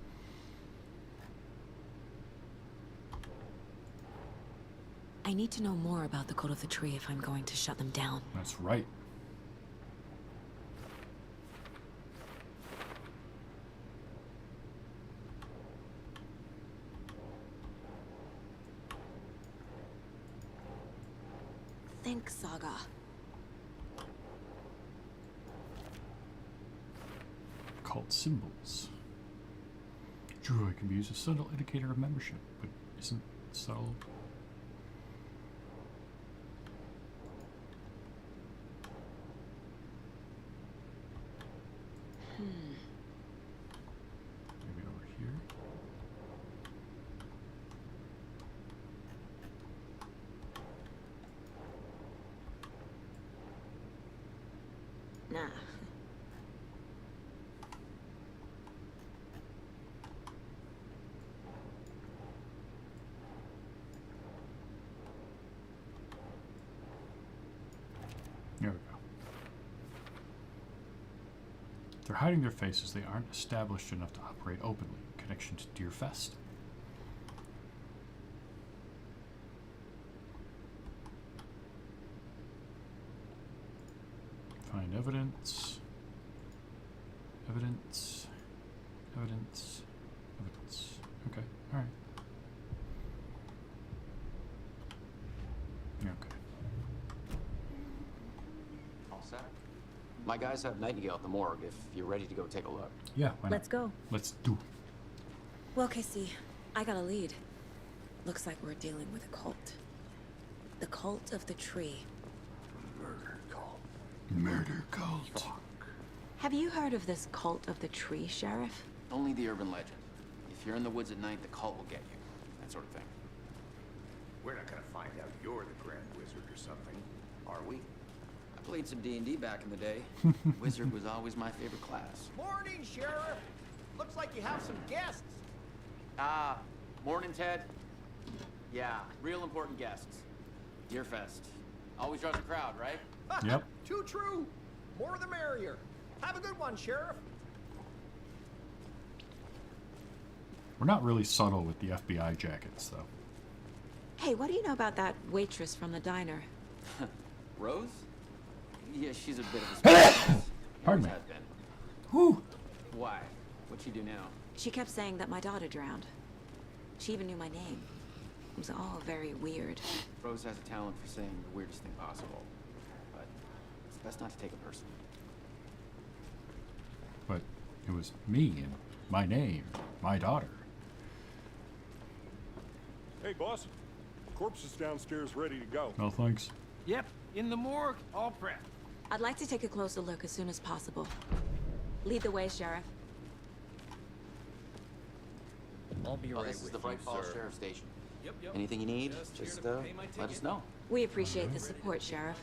I need to know more about the Cult of the Tree if I'm going to shut them down. That's right. Think, Saga. Cult symbols. Joy can be used as a subtle indicator of membership, but isn't subtle. Maybe over here. Nah. There we go. They're hiding their faces. They aren't established enough to operate openly. Connection to Deerfest. Find evidence. Evidence. Evidence. Evidence. Okay. All right. Yeah, okay. All set. My guys have Nightingale at the morgue if you're ready to go take a look. Yeah, why not? Let's go. Let's do it. Well, Casey, I got a lead. Looks like we're dealing with a cult. The Cult of the Tree. Murder cult. Murder cult. Have you heard of this cult of the tree, Sheriff? Only the urban legend. If you're in the woods at night, the cult will get you. That sort of thing. We're not gonna find out you're the Grand Wizard or something, are we? I played some D&D back in the day. Wizard was always my favorite class. Morning, Sheriff. Looks like you have some guests. Morning, Ted. Yeah, real important guests. Deerfest. Always draws a crowd, right? Yep. Too true. More the merrier. Have a good one, Sheriff. We're not really subtle with the FBI jackets, though. Hey, what do you know about that waitress from the diner? Rose? Yeah, she's a bit of a special. Pardon me. Has been. Whew. Why? What'd she do now? She kept saying that my daughter drowned. She even knew my name. It was all very weird. Rose has a talent for saying the weirdest thing possible. But it's best not to take it personally. But it was me and my name, my daughter. Hey, boss. Corpse is downstairs ready to go. No thanks. Yep, in the morgue, all prepped. I'd like to take a closer look as soon as possible. Lead the way, Sheriff. I'll be right this is the Bright Falls Sheriff Station. Yep. Anything you need, just let us know. We appreciate the support, Sheriff.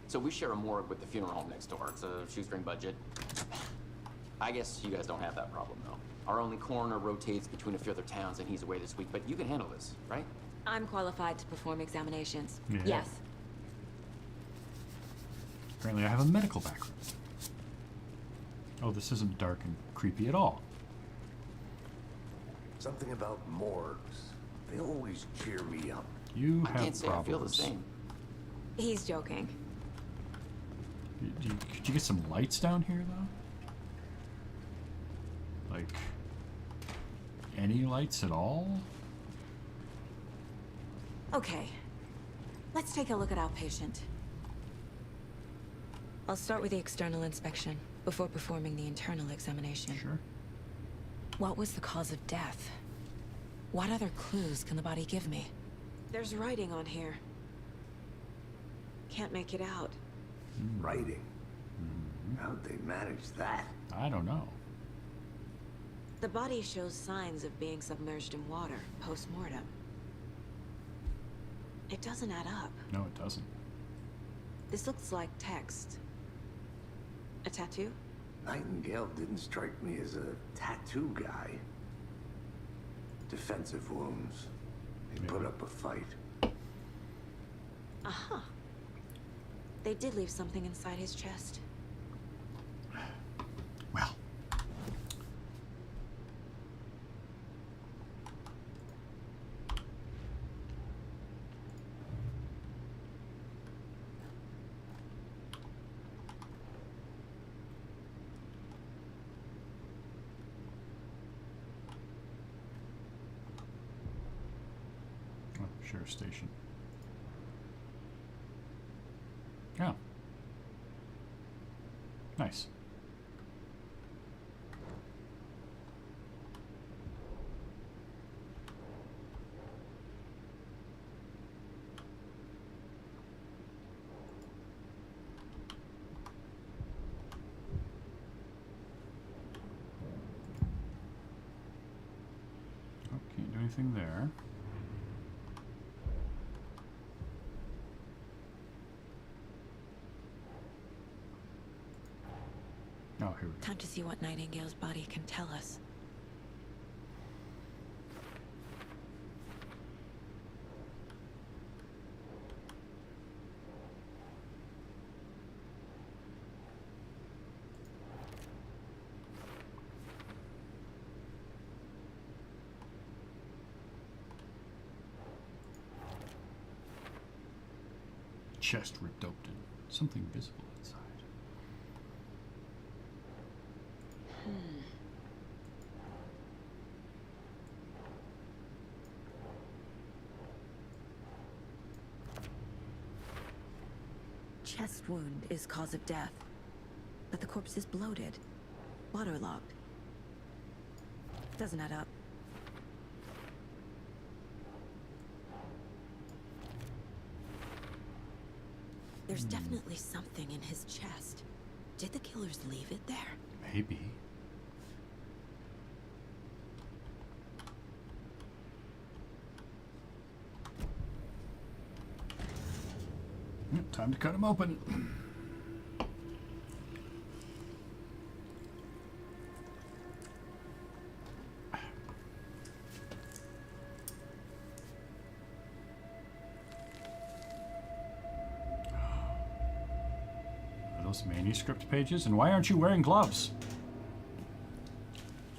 So we share a morgue with the funeral home next door. It's a shoestring budget. I guess you guys don't have that problem, though. Our only coroner rotates between a few other towns, and he's away this week. But you can handle this, right? I'm qualified to perform examinations. Yeah. Yes. Apparently I have a medical background. Oh, this isn't dark and creepy at all. Something about morgues. They always cheer me up. You I have can't say I feel the problems. same. He's joking. Could you get some lights down here, though? Like, any lights at all? Okay. Let's take a look at our patient. I'll start with the external inspection before performing the internal examination. Sure. What was the cause of death? What other clues can the body give me? There's writing on here. Can't make it out. Writing. How'd they manage that? I don't know. The body shows signs of being submerged in water post-mortem. It doesn't add up. No, it doesn't. This looks like text. A tattoo? Nightingale didn't strike me as a tattoo guy. Defensive wounds. He put up a fight. Uh-huh. They did leave something inside his chest. Well. Oh, sheriff station. Oh. Nice. Oh, can't do anything there. Oh, here we go. Time to see what Nightingale's body can tell us. Chest ripped open. Something visible inside. Chest wound is cause of death, but the corpse is bloated, waterlogged. Doesn't add up. There's definitely something in his chest. Did the killers leave it there? Maybe. Time to cut him open. Are those manuscript pages? And why aren't you wearing gloves?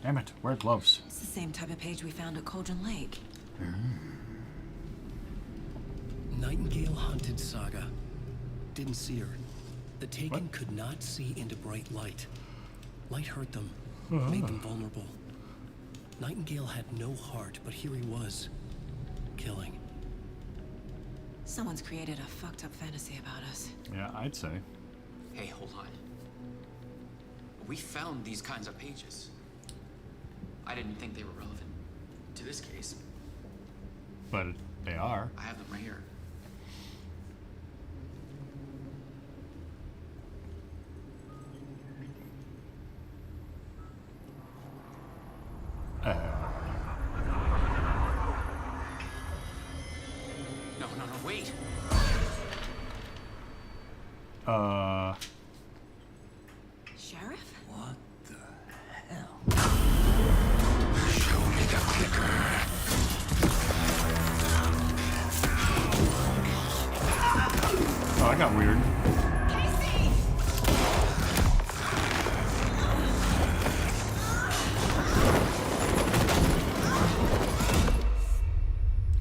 Damn it, wear gloves. It's the same type of page we found at Cauldron Lake. Nightingale hunted Saga. Didn't see her. The Taken could not see into bright light. Light hurt them, made them vulnerable. Nightingale had no heart, but here he was, killing. Someone's created a fucked up fantasy about us. Yeah, I'd say. Hey, hold on. We found these kinds of pages. I didn't think they were relevant to this case. But they are. I have them right here. No, wait. Sheriff? What the hell? Show me the clicker. Oh, that got weird.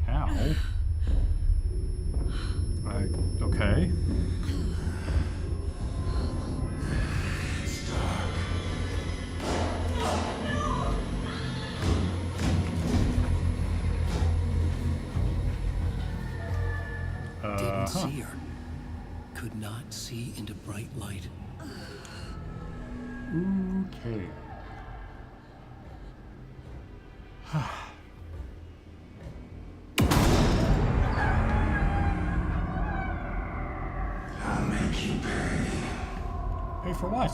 How? Okay. Didn't see her. Could not see into bright light. Okay. I'll make you pay. Pay for what?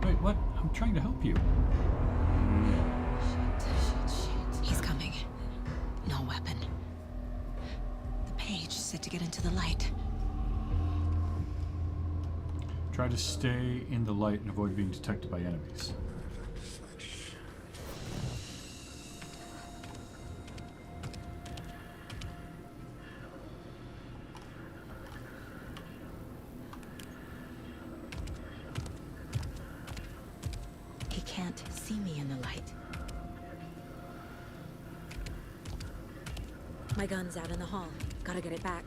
Wait, what? I'm trying to help you. He's coming. No weapon. The page said to get into the light. Try to stay in the light and avoid being detected by enemies. He can't see me in the light. My gun's out in the hall. Gotta get it back.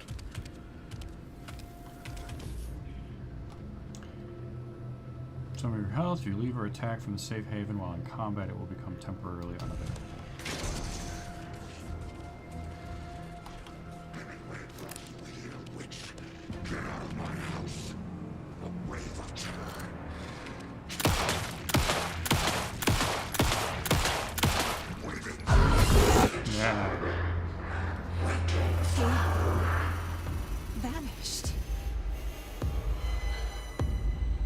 Some of your health, if you leave or attack from the safe haven while in combat, it will become temporarily unavailable. Witch, get out of my house. A wave of terror. Yeah. Vanished.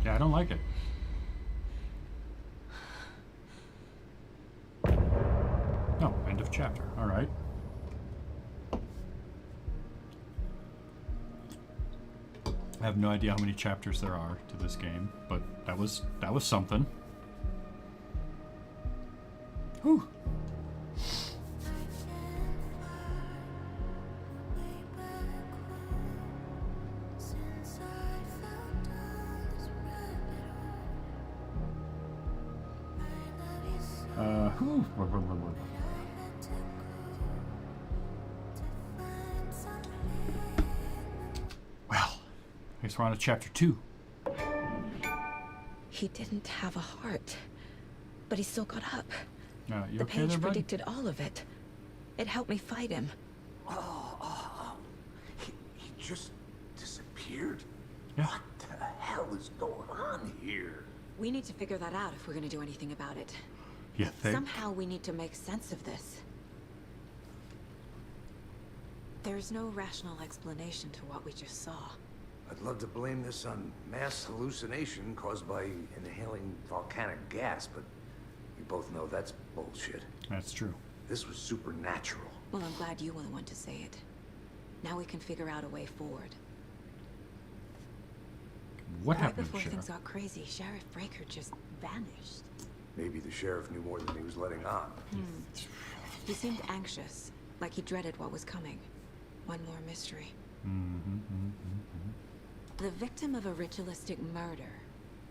Yeah, I don't like it. No, end of chapter. All right. I have no idea how many chapters there are to this game, but that was something. Whew. Whew. Well, I guess we're on to chapter 2. He didn't have a heart, but he still got up. You The okay page there, bud? predicted all of it. It helped me fight him. He just disappeared? Yeah. What the hell is going on here? We need to figure that out if we're going to do anything about it. You think? Somehow we need to make sense of this. There's no rational explanation to what we just saw. I'd love to blame this on mass hallucination caused by inhaling volcanic gas, but you both know that's bullshit. That's true. This was supernatural. Well, I'm glad you were the one to say it. Now we can figure out a way forward. What Right happened to the before sheriff? things got crazy, Sheriff Breaker just vanished. Maybe the sheriff knew more than he was letting on. He seemed anxious, like he dreaded what was coming. One more mystery. The victim of a ritualistic murder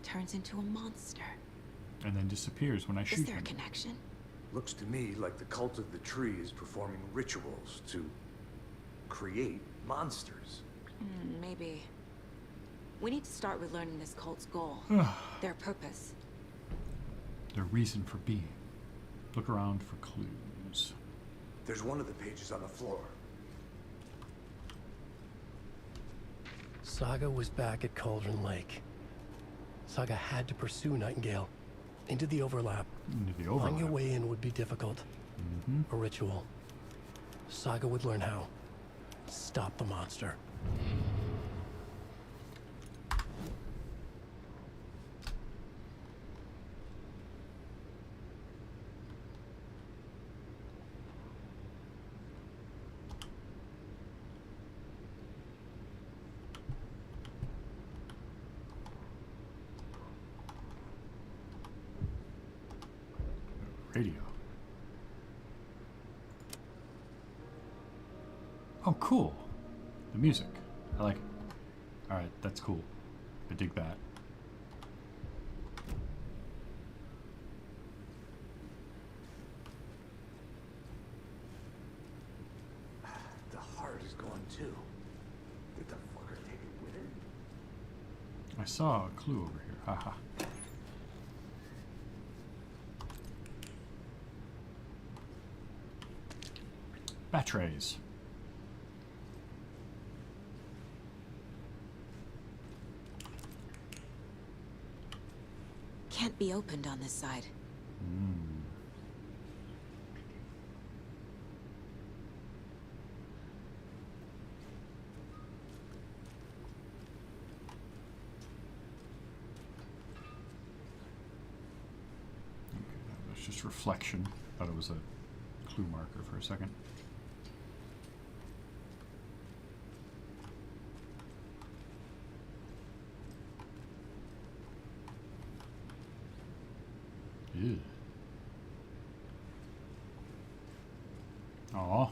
turns into a monster. And then disappears when I shoot Is there a him. connection? Looks to me like the cult of the tree is performing rituals to create monsters. Maybe. We need to start with learning this cult's goal. Their purpose. Their reason for being. Look around for clues. There's one of the pages on the floor. Saga was back at Cauldron Lake. Saga had to pursue Nightingale into the overlap. Into the overlap. Finding a way in would be difficult. A ritual. Saga would learn how. Stop the monster. Radio. Oh, cool. The music. I like it. Alright, that's cool. I dig that. The heart is gone too. Did the fucker take it with him? I saw a clue over here. Haha. Batteries. Can't be opened on this side. Okay, that was just reflection. Thought it was a clue marker for a second. Ew. Aw.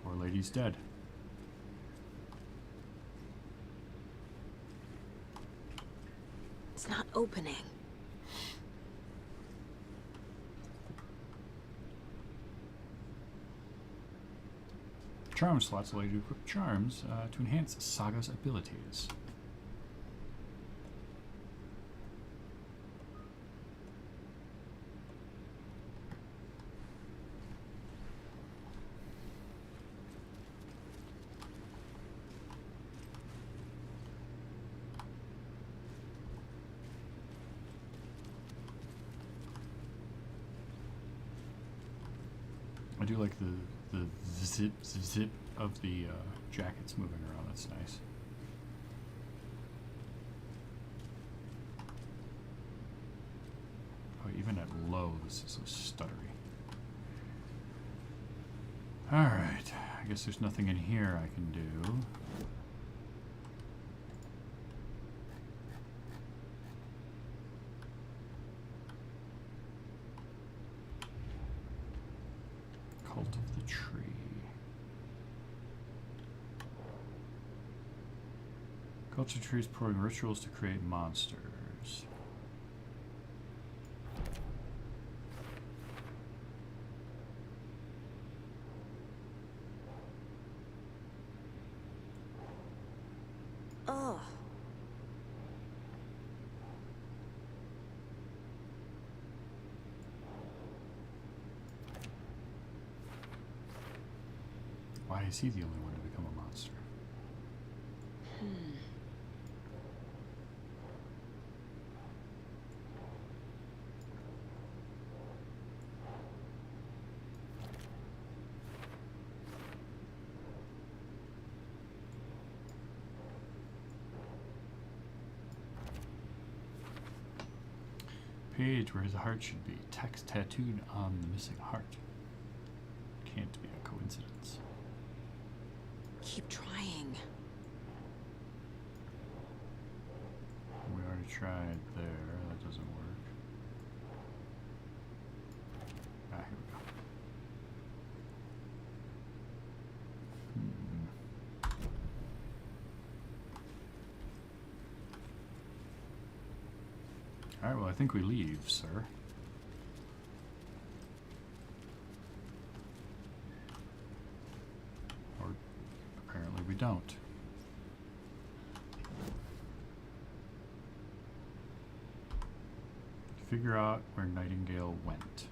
Poor lady's dead. It's not opening. Charm slots allow you to equip charms to enhance Saga's abilities. I do like the zip of the jackets moving around. That's nice. Oh, even at low, this is so stuttery. Alright, I guess there's nothing in here I can do. Cult of the Tree. Cult of the Tree is pouring rituals to create monsters. Oh. Why is he the only one to become a monster? page where his heart should be. Text tattooed on the missing heart. Can't be a coincidence. Keep trying. We already tried there. That doesn't work. Ah, here we go. Alright, well, I think we leave, sir. Or apparently we don't. Figure out where Nightingale went.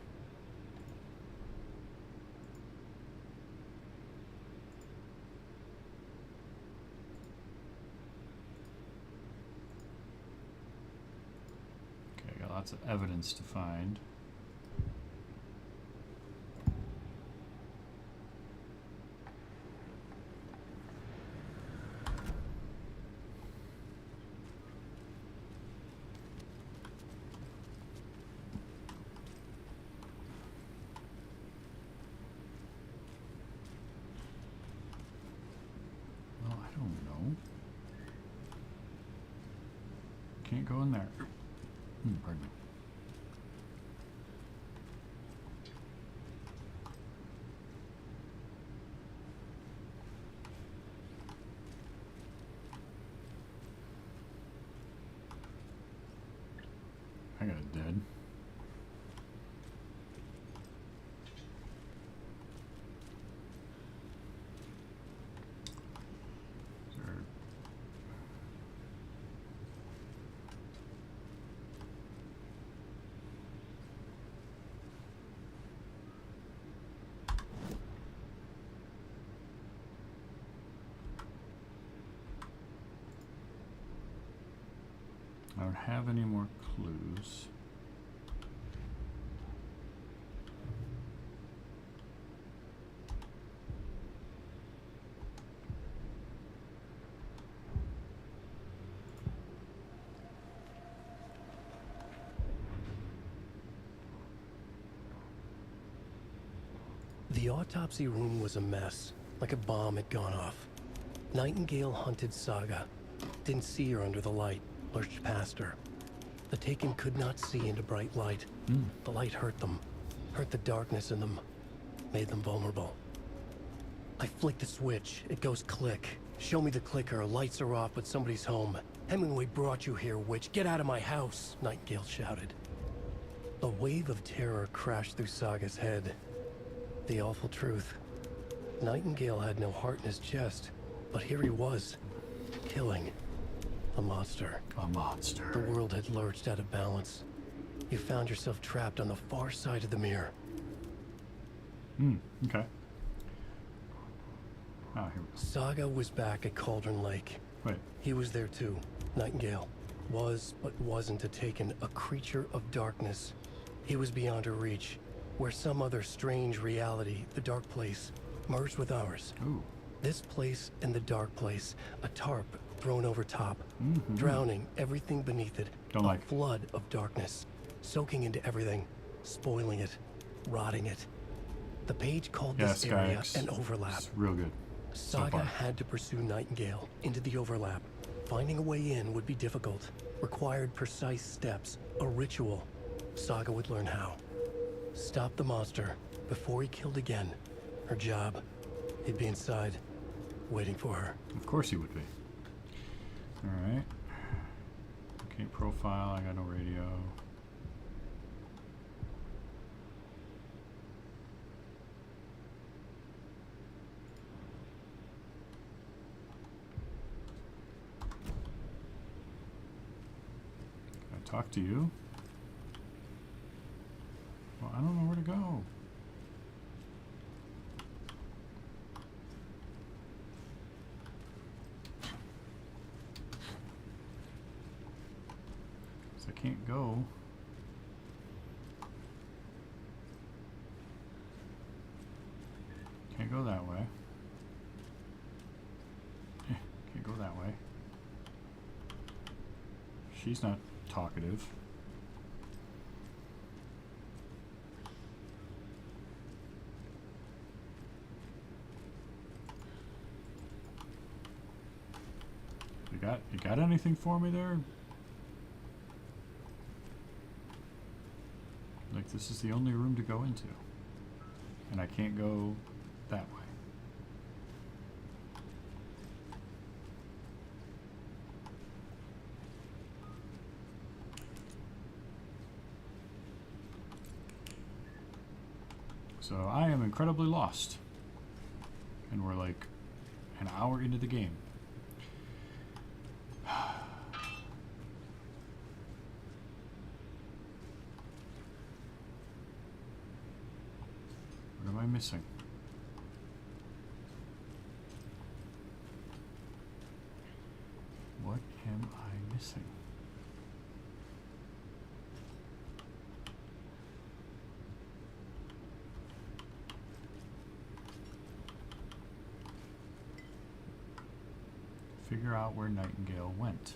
Okay, got lots of evidence to find. Well, I don't know. Can't go in there. Pardon me. I got it dead. Is there... I don't have any more clues. The autopsy room was a mess, like a bomb had gone off. Nightingale hunted Saga. Didn't see her under the light, lurched past her. The Taken could not see into bright light. The light hurt them, hurt the darkness in them, made them vulnerable. I flick the switch, it goes click. Show me the clicker, lights are off, but somebody's home. Hemingway brought you here, witch. Get out of my house, Nightingale shouted. A wave of terror crashed through Saga's head. The awful truth. Nightingale had no heart in his chest, but here he was, killing. A monster. A monster. The world had lurched out of balance. You found yourself trapped on the far side of the mirror. Okay. Oh, here we go. Saga was back at Cauldron Lake. Wait. He was there too. Nightingale. Was, but wasn't a Taken, a creature of darkness. He was beyond her reach, where some other strange reality, the dark place, merged with ours. Ooh. This place and the dark place, a tarp thrown over top, drowning everything beneath it. Don't like. Flood of darkness, soaking into everything, spoiling it, rotting it. The page called this area an overlap. It's real good. Saga had to pursue Nightingale into the overlap. Finding a way in would be difficult, required precise steps, a ritual. Saga would learn how. Stop the monster before he killed again. Her job. He'd be inside, waiting for her. Of course he would be. Alright. Okay, profile, I got no radio. Can I talk to you? Well, I don't know where to go. I can't go. Can't go that way. Can't go that way. She's not talkative. You got anything for me there? Like, this is the only room to go into. And I can't go that way. So I am incredibly lost. And we're like an hour into the game. What am I missing? What am I missing? Figure out where Nightingale went.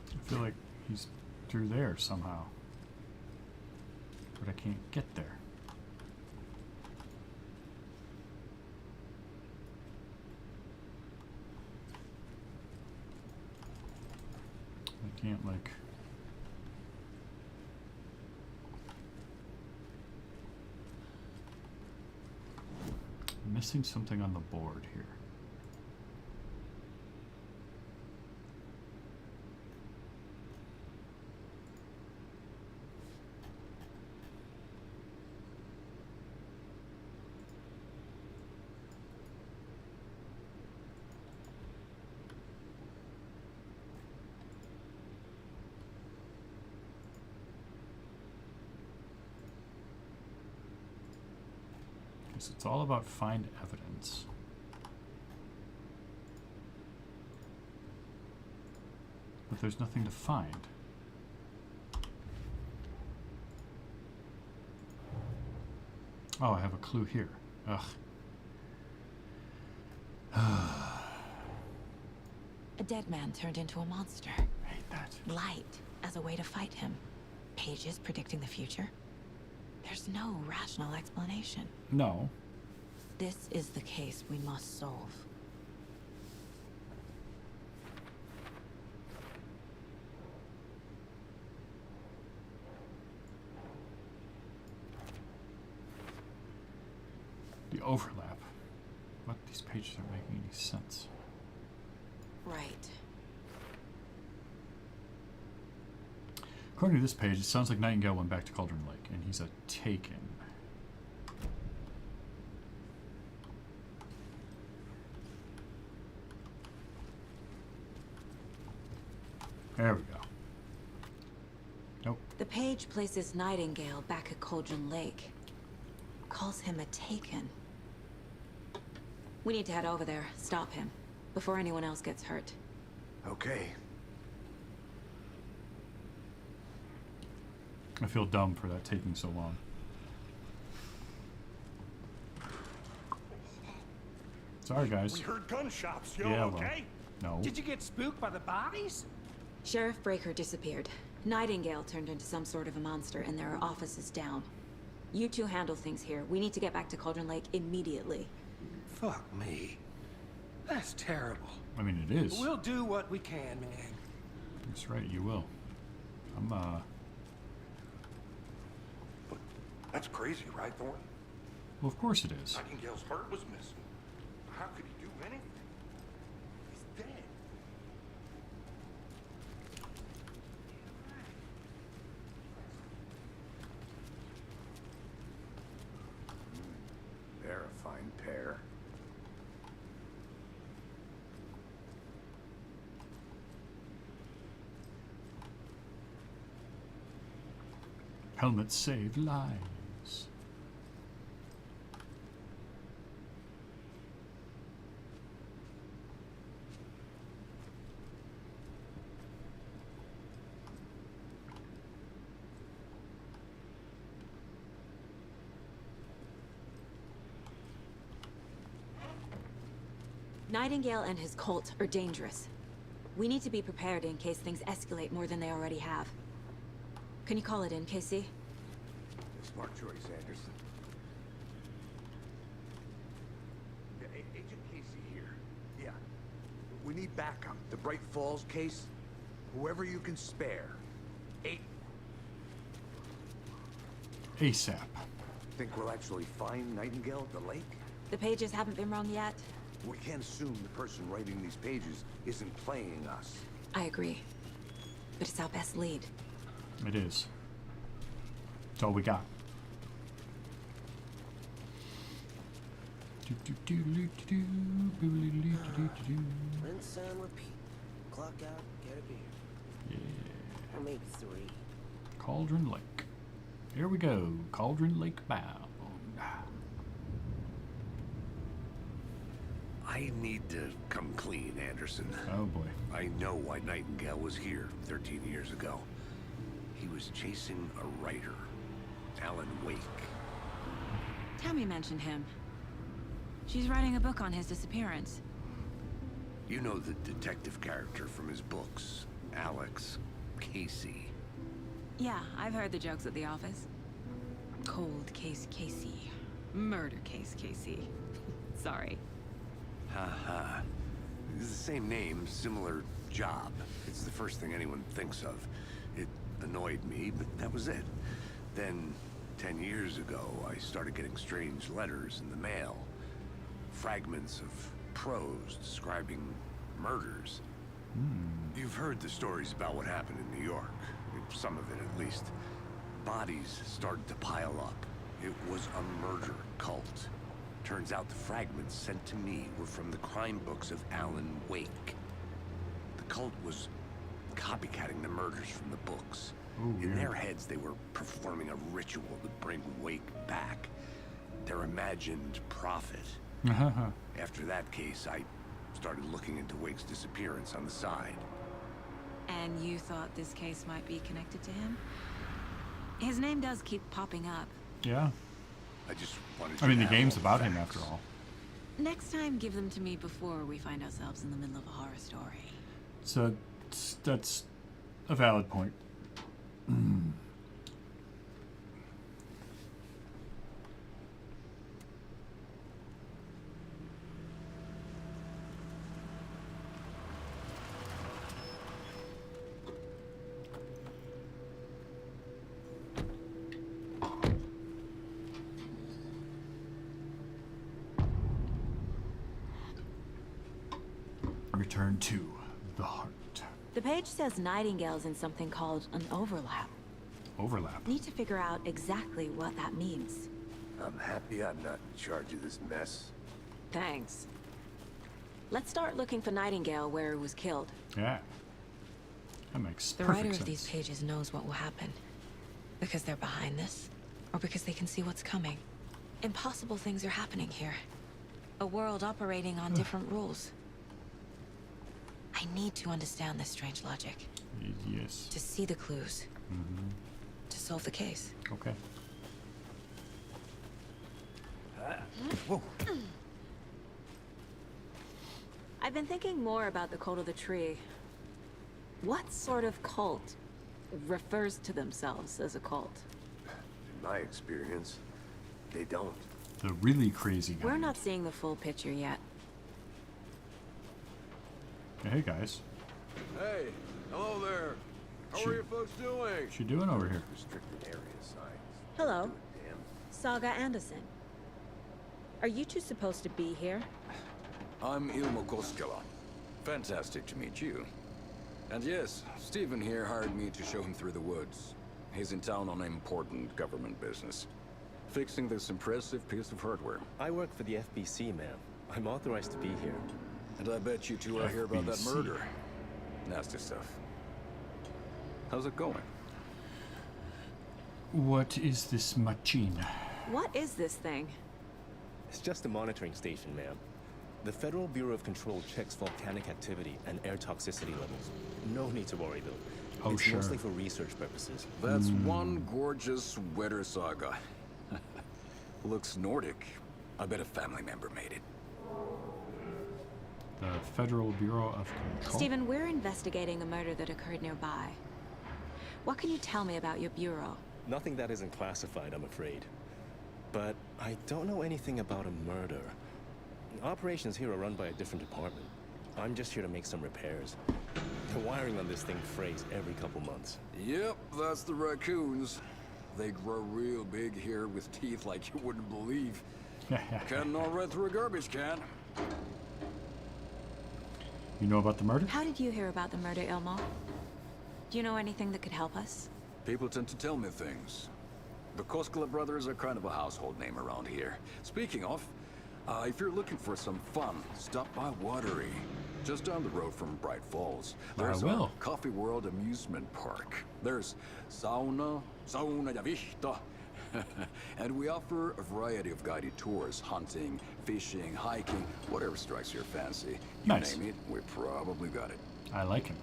I feel like he's through there somehow. But I can't get there. I can't, like... I'm missing something on the board here. It's all about find evidence. But there's nothing to find. Oh, I have a clue here. Ugh. A dead man turned into a monster. I hate that. Light as a way to fight him. Pages predicting the future. There's no rational explanation. No. This is the case we must solve. The overlap. What? These pages aren't making any sense. Right. According to this page, it sounds like Nightingale went back to Cauldron Lake, and he's a Taken. There we go. Nope. The page places Nightingale back at Cauldron Lake. Calls him a Taken. We need to head over there, stop him, before anyone else gets hurt. Okay. I feel dumb for that taking so long. Sorry, guys. We heard gunshots. You Yeah, okay? Well, no. Did you get spooked by the bodies? Sheriff Breaker disappeared. Nightingale turned into some sort of a monster, and there are offices down. You two handle things here. We need to get back to Cauldron Lake immediately. Fuck me. That's terrible. I mean, it is. We'll do what we can, man. That's right, you will. That's crazy, right, Thornton? Well, of course it is. Nightingale's heart was missing. How could he do anything? He's dead. They're a fine pair. Helmets save lives. Nightingale and his cult are dangerous. We need to be prepared in case things escalate more than they already have. Can you call it in, Casey? Smart choice, Anderson. Yeah, Agent Casey here. Yeah. We need backup. The Bright Falls case, whoever you can spare. ASAP. Think we'll actually find Nightingale at the lake? The pages haven't been wrong yet. We can't assume the person writing these pages isn't playing us. I agree. But it's our best lead. It is. It's all we got. Rinse and repeat. Clock out, get a beer. Yeah. Or maybe 3. Cauldron Lake. Here we go. Cauldron Lake bound. I need to come clean, Anderson. Oh boy. I know why Nightingale was here 13 years ago. He was chasing a writer, Alan Wake. Tammy mentioned him. She's writing a book on his disappearance. You know the detective character from his books, Alex Casey. Yeah, I've heard the jokes at the office. Cold case Casey. Murder case Casey. Sorry. Haha. It's the same name, similar job. It's the first thing anyone thinks of. It annoyed me, but that was it. Then, 10 years ago, I started getting strange letters in the mail. Fragments of prose describing murders. You've heard the stories about what happened in New York. Some of it, at least. Bodies started to pile up. It was a murder cult. Turns out the fragments sent to me were from the crime books of Alan Wake. The cult was copycatting the murders from the books. In their heads, they were performing a ritual to bring Wake back. Their imagined prophet. After that case, I started looking into Wake's disappearance on the side. And you thought this case might be connected to him? His name does keep popping up. Yeah. I just wanted I mean, to the have game's all about the him facts. after all. Next time, give them to me before we find ourselves in the middle of a horror story. So that's a valid point. Return to the heart. The page says Nightingale's in something called an overlap. Overlap. Need to figure out exactly what that means. I'm happy I'm not in charge of this mess. Thanks. Let's start looking for Nightingale where he was killed. Yeah. That makes The perfect writer sense. of these pages knows what will happen. Because they're behind this, or because they can see what's coming. Impossible things are happening here. A world operating on different rules. I need to understand this strange logic. Yes. To see the clues. To solve the case. Okay. Whoa. I've been thinking more about the cult of the tree. What sort of cult refers to themselves as a cult? In my experience, they don't. The really crazy guy. We're not seeing the full picture yet. Hey guys. Hey, hello there. How are you folks doing? What you doing over here? Restricted area signs. Hello. Saga Anderson. Are you two supposed to be here? I'm Ilmo Koskela. Fantastic to meet you. And yes, Stephen here hired me to show him through the woods. He's in town on important government business. Fixing this impressive piece of hardware. I work for the FBC, ma'am. I'm authorized to be here. And I bet you two are here about that FBC. murder. Nasty stuff. How's it going? What is this machine? What is this thing? It's just a monitoring station, ma'am. The Federal Bureau of Control checks volcanic activity and air toxicity levels. No need to worry, though. Oh, it's sure. mostly for research purposes. That's one gorgeous weather saga. Looks Nordic. I bet a family member made it. The Federal Bureau of Control. Stephen, we're investigating a murder that occurred nearby. What can you tell me about your bureau? Nothing that isn't classified, I'm afraid. But I don't know anything about a murder. Operations here are run by a different department. I'm just here to make some repairs. The wiring on this thing frays every couple months. Yep, that's the raccoons. They grow real big here with teeth like you wouldn't believe. Cannot run through a garbage can. You know about the murder? How did you hear about the murder, Ilmo? Do you know anything that could help us? People tend to tell me things. The Koskela brothers are kind of a household name around here. Speaking of, if you're looking for some fun, stop by Watery. Just down the road from Bright Falls. There's a Coffee World amusement park. There's sauna ja vihta. And we offer a variety of guided tours, hunting, fishing, hiking, whatever strikes your fancy. You Nice. name it, we probably got it. I like him.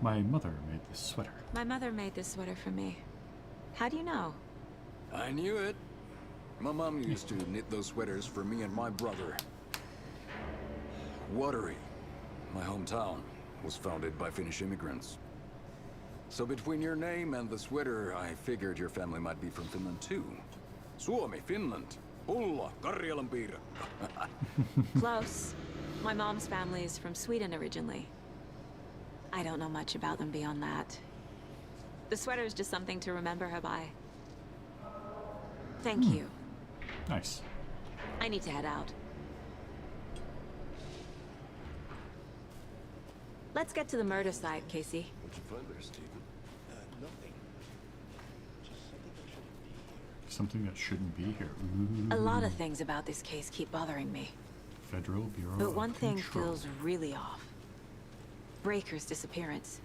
My mother made this sweater. My mother made this sweater for me. How do you know? I knew it. My mom used to knit those sweaters for me and my brother. Watery, my hometown, was founded by Finnish immigrants. So between your name and the sweater, I figured your family might be from Finland too. Suomi, Finland. Pulla, Karjalanpiirakka. Close. My mom's family is from Sweden originally. I don't know much about them beyond that. The sweater is just something to remember her by. Thank you. Nice. I need to head out. Let's get to the murder site, Casey. What'd you find there, Stephen? Nothing. Something that shouldn't be here. Ooh. A lot of things about this case keep bothering me. Federal Bureau But one of thing Control. feels really off. Breaker's disappearance.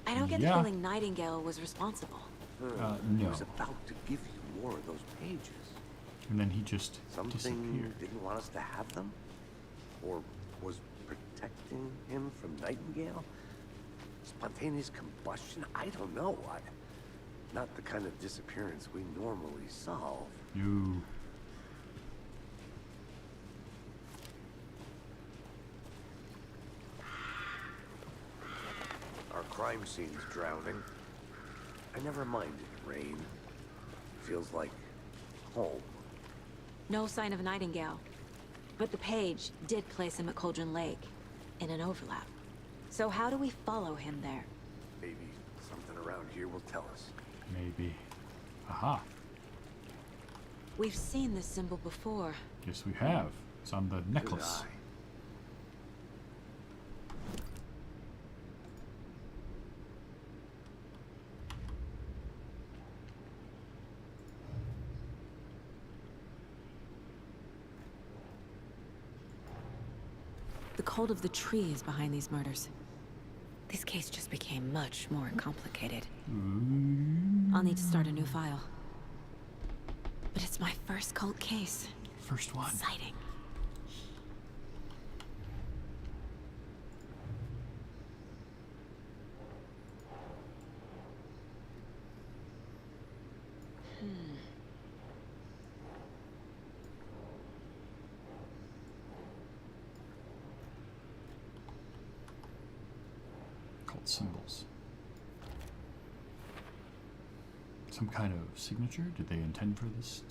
I don't get the feeling Nightingale was responsible. He no. was about to give you more of those pages. And then he just Something disappeared. didn't want us to have them? Or was protecting him from Nightingale? Spontaneous combustion? I don't know. Not the kind of disappearance we normally solve. You. Our crime scene's drowning. I never minded rain. Feels like home. No sign of Nightingale. But the page did place him at Cauldron Lake, in an overlap. So how do we follow him there? Maybe something around here will tell us. Maybe. Aha. We've seen this symbol before. Yes, we have. It's on the necklace. The cult of the tree is behind these murders. This case just became much more complicated. I'll need to start a new file. But it's my first cult case. First one. Exciting. Cult symbols. Some kind of signature? Did they intend for this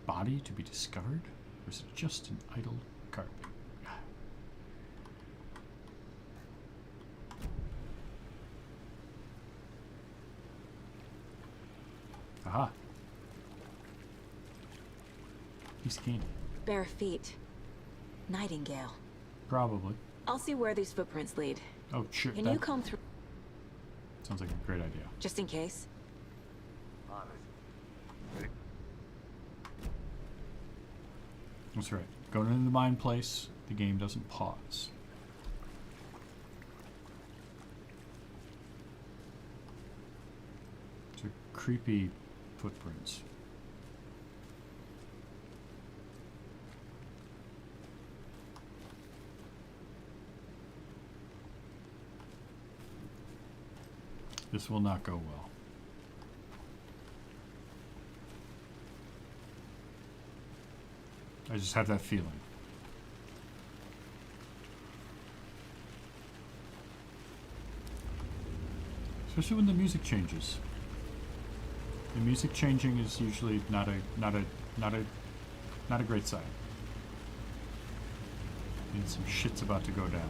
body to be discovered? Or is it just an idle carving? Aha. Piece of candy. Bare feet. Nightingale. Probably. I'll see where these footprints lead. Oh, sure. Can you comb through? Sounds like a great idea. Just in case. That's right. Going into the mine place, the game doesn't pause. It's a creepy footprints. This will not go well. I just have that feeling. Especially when the music changes. The music changing is usually not a great sign. And some shit's about to go down.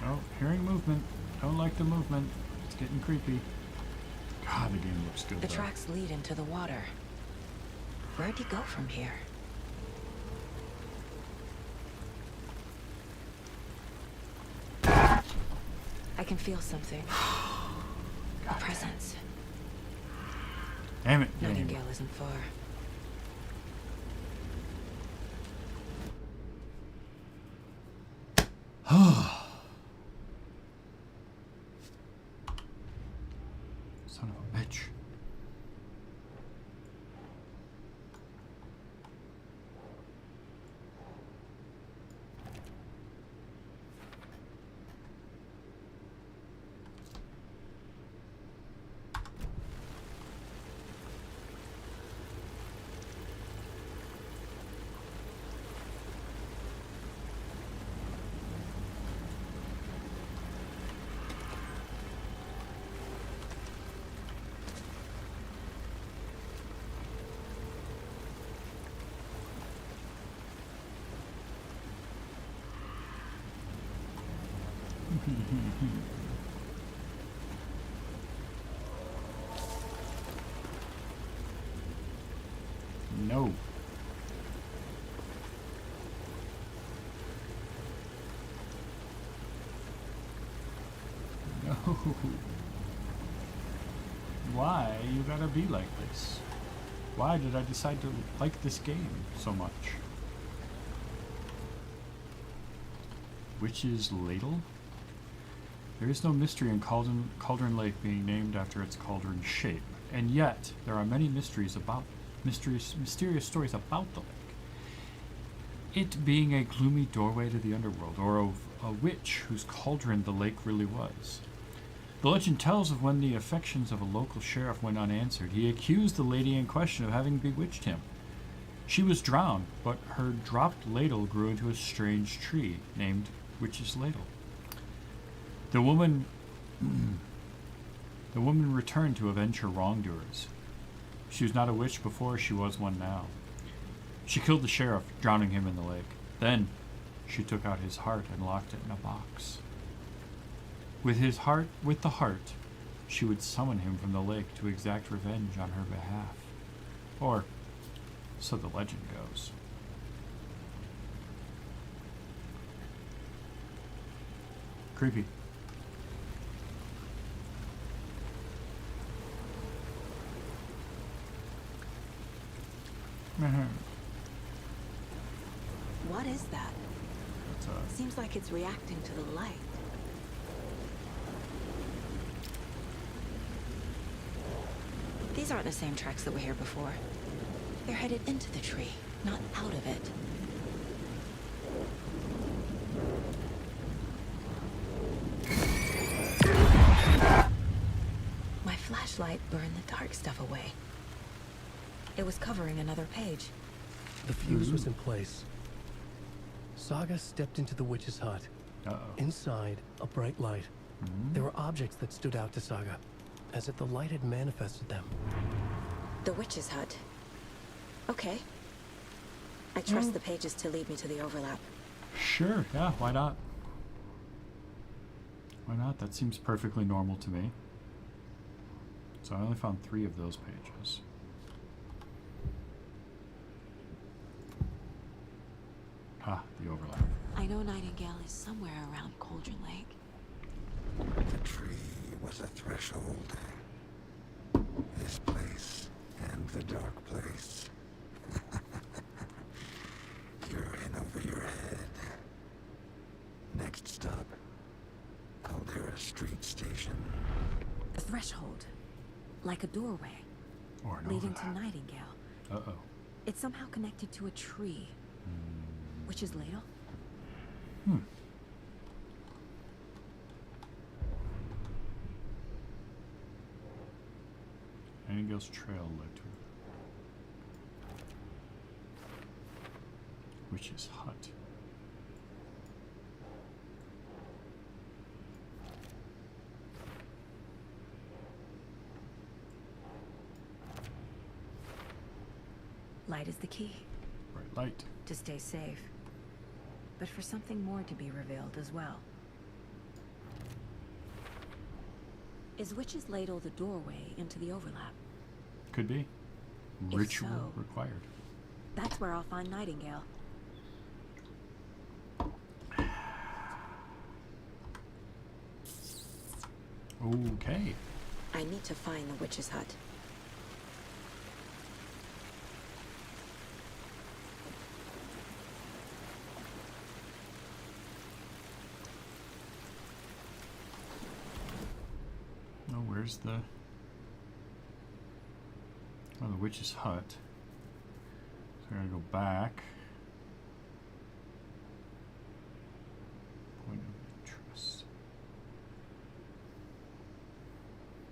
Oh, hearing movement. Don't like the movement. It's getting creepy. God, the game looks good. The though. tracks lead into the water. Where'd he go from here? I can feel something. A presence. Damn it. Nightingale isn't far. Son of a bitch. No. No. Why you gotta be like this? Why did I decide to like this game so much? Witch's Ladle? There is no mystery in Cauldron Lake being named after its cauldron shape, and yet there are many mysterious stories about the lake. It being a gloomy doorway to the underworld, or of a witch whose cauldron the lake really was. The legend tells of when the affections of a local sheriff went unanswered, he accused the lady in question of having bewitched him. She was drowned, but her dropped ladle grew into a strange tree named Witch's Ladle. The woman returned to avenge her wrongdoers. She was not a witch before, she was one now. She killed the sheriff, drowning him in the lake. Then she took out his heart and locked it in a box. With the heart, she would summon him from the lake to exact revenge on her behalf. Or so the legend goes. Creepy. What is that? Seems like it's reacting to the light. These aren't the same tracks that were here before. They're headed into the tree, not out of it. My flashlight burned the dark stuff away. It was covering another page. The fuse was in place. Saga stepped into the witch's hut. Inside, a bright light. There were objects that stood out to Saga, as if the light had manifested them. The witch's hut. Okay. I trust the pages to lead me to the overlap. Sure, yeah, why not? Why not? That seems perfectly normal to me. So I only found 3 of those pages. Ah, the overlap. I know Nightingale is somewhere around Cauldron Lake. The tree was a threshold. This place and the dark place. You're in over your head. Next stop, Caldera Street Station. A threshold. Like a doorway. Or an leading overlap. to Nightingale. Uh-oh. It's somehow connected to a tree. Witch's Ladle? Nightingale's trail led to Witch's hut. Light is the key. Bright light. To stay safe. But for something more to be revealed as well. Is Witch's Ladle the doorway into the overlap? Could be. If Ritual so, required. That's where I'll find Nightingale. Okay. I need to find the witch's hut. Oh, where's the... Oh, the witch's hut. So we're gonna go back. Point of interest.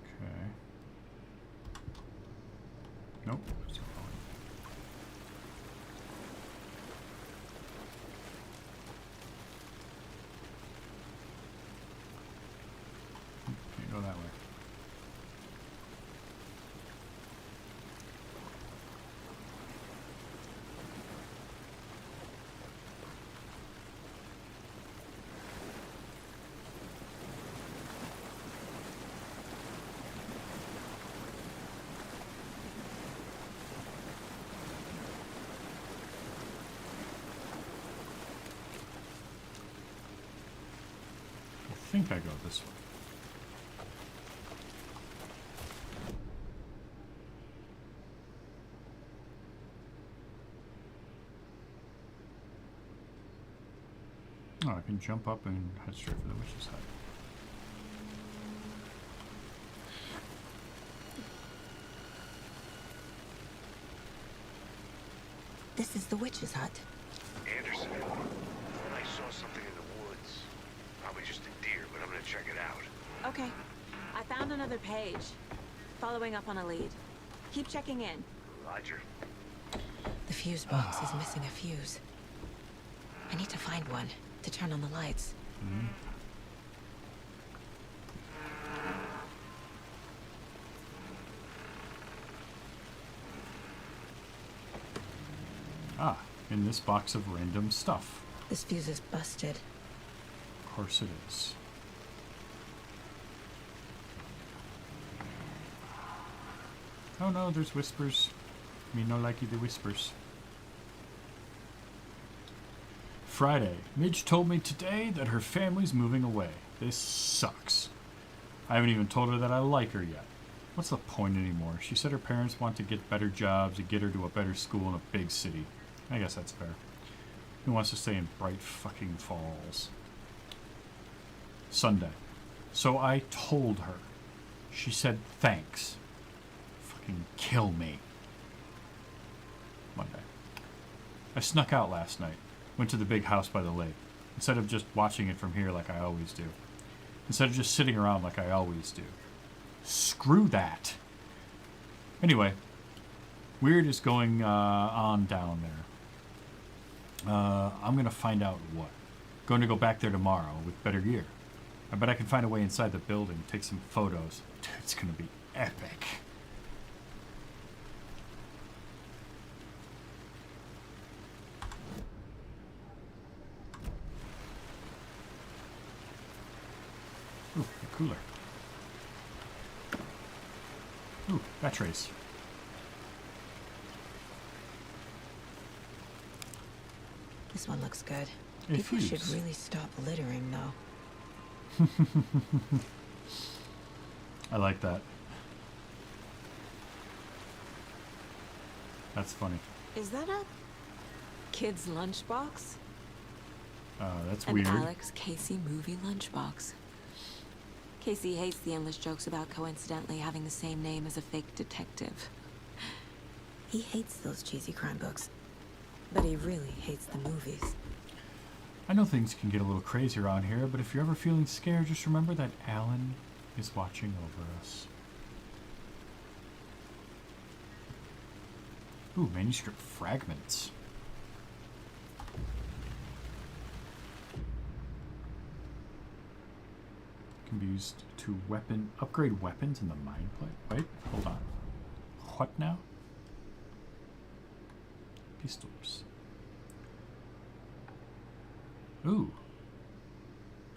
Okay. Nope. That's not going. Can't go that way. I think I go this way. Oh, I can jump up and head straight for the witch's hut. This is the witch's hut. Anderson, I saw something in the woods. Probably just a deer, but I'm gonna check it out. Okay. I found another page. Following up on a lead. Keep checking in. Roger. The fuse box is missing a fuse. I need to find one to turn on the lights. Ah, in this box of random stuff. This fuse is busted. Of course it is. Oh no, there's whispers. Me no likey the whispers. Friday. Midge told me today that her family's moving away. This sucks. I haven't even told her that I like her yet. What's the point anymore? She said her parents want to get better jobs and get her to a better school in a big city. I guess that's fair. Who wants to stay in Bright fucking Falls? Sunday. So I told her. She said thanks. Fucking kill me. Monday. I snuck out last night. Went to the big house by the lake. Instead of just watching it from here like I always do. Instead of just sitting around like I always do. Screw that. Anyway. Weird is going on down there. I'm going to find out what. Going to go back there tomorrow with better gear. I bet I can find a way inside the building, take some photos. Dude, it's going to be epic. Ooh, a cooler. Ooh, that trace. This one looks good. It People should fuse. really stop littering, though. I like that. That's funny. Is that a kid's lunchbox? That's An weird. Alex Casey movie lunchbox. Casey hates the endless jokes about coincidentally having the same name as a fake detective. He hates those cheesy crime books. But he really hates the movies. I know things can get a little crazy around here, but if you're ever feeling scared, just remember that Alan is watching over us. Ooh, manuscript fragments. Can be used to upgrade weapons in the mine plate. Wait, hold on. What now? Pistols. Ooh.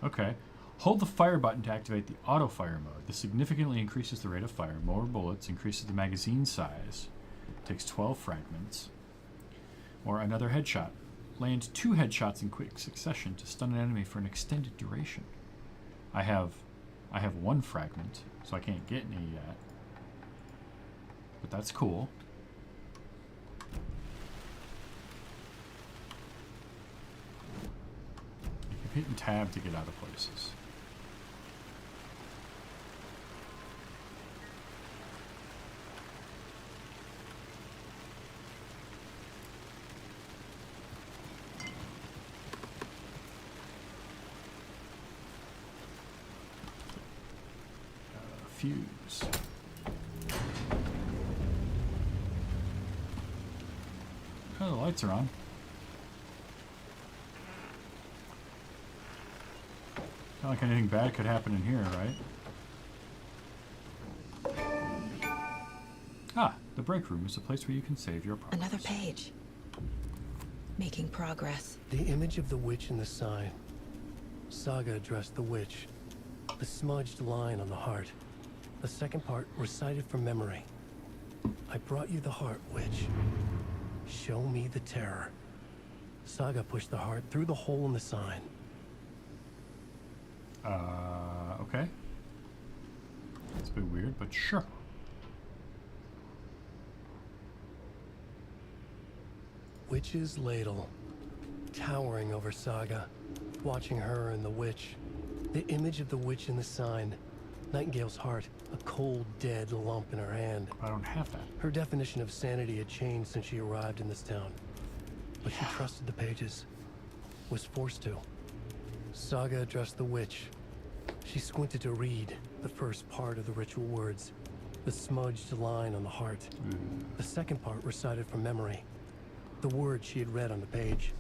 Okay. Hold the fire button to activate the auto fire mode. This significantly increases the rate of fire. More bullets, increases the magazine size. Takes 12 fragments. Or another headshot. Land 2 headshots in quick succession to stun an enemy for an extended duration. I have 1 fragment, so I can't get any yet. But that's cool. You keep hitting tab to get out of places. Fuse. Oh, the lights are on. Not like anything bad could happen in here, right? Ah, the break room is a place where you can save your progress. Another page. Making progress. The image of the witch in the sign. Saga addressed the witch. The smudged line on the heart. The second part recited from memory. I brought you the heart, witch. Show me the terror. Saga pushed the heart through the hole in the sign. Okay. It's a bit weird, but sure. Witch's ladle. Towering over Saga. Watching her and the witch. The image of the witch in the sign. Nightingale's heart, a cold, dead lump in her hand. I don't have that. Her definition of sanity had changed since she arrived in this town. But she trusted the pages. Was forced to. Saga addressed the witch. She squinted to read the first part of the ritual words. The smudged line on the heart. The second part recited from memory. The words she had read on the page.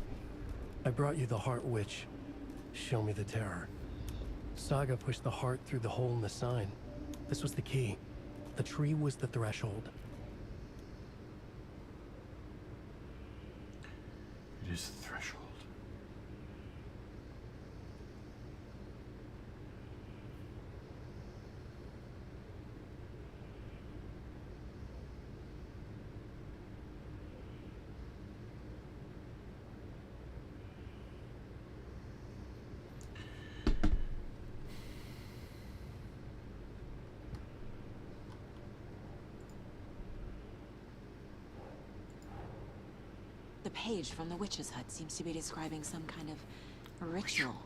I brought you the heart, witch. Show me the terror. Saga pushed the heart through the hole in the sign. This was the key. The tree was the threshold. It is the threshold. The page from the witch's hut seems to be describing some kind of ritual.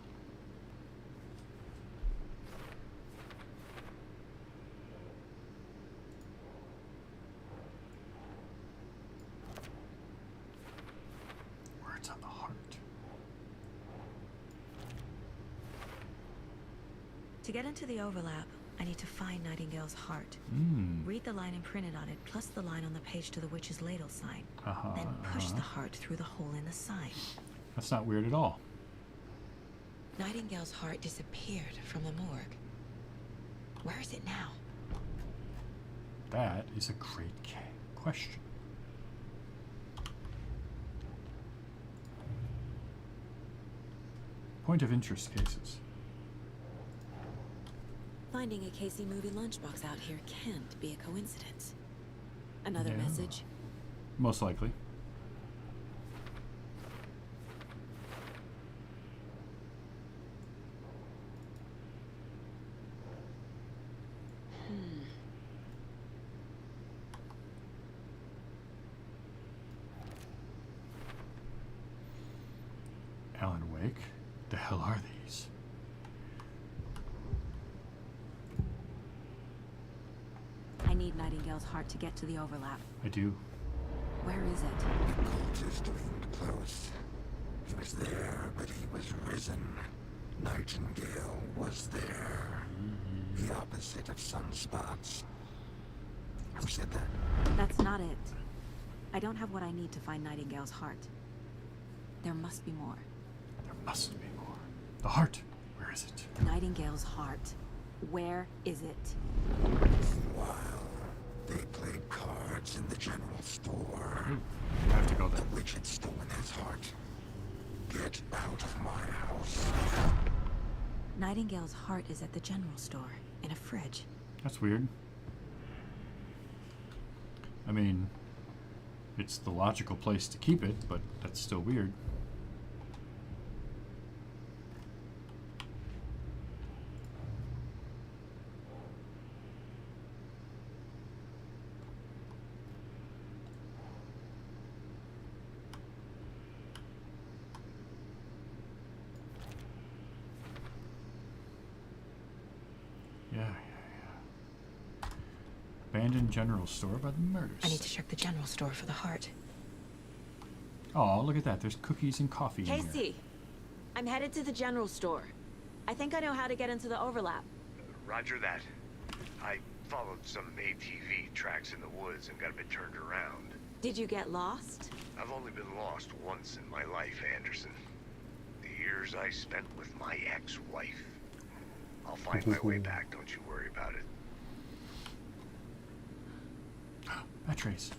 Words on the heart. To get into the overlap, I need to find Nightingale's heart. Read the line imprinted on it, plus the line on the page to the witch's ladle sign. Then push the heart through the hole in the sign. That's not weird at all. Nightingale's heart disappeared from the morgue. Where is it now? That is a great question. Point of interest cases. Finding a Casey movie lunchbox out here can't be a coincidence. Another Yeah. message. Most likely. Alan Wake? The hell are these? I need Nightingale's heart to get to the overlap. I do. Where is it? The cultist leaned close. He was there, but he was risen. Nightingale was there. The opposite of sunspots. Who said that? That's not it. I don't have what I need to find Nightingale's heart. There must be more. There must be more. The heart. Where is it? Nightingale's heart. Where is it? While they played cards in the general store. I have to go there. The witch had stolen his heart. Get out of my house. Nightingale's heart is at the general store, in a fridge. That's weird. I mean, it's the logical place to keep it, but that's still weird. Yeah. Abandoned general store by the murders. I need to check the general store for the heart. Oh, look at that. There's cookies and coffee in here. Casey, I'm headed to the general store. I think I know how to get into the overlap. Roger that. I followed some ATV tracks in the woods and got a bit turned around. Did you get lost? I've only been lost once in my life, Anderson. The years I spent with my ex-wife. I'll find my way back, don't you worry about it. Batteries.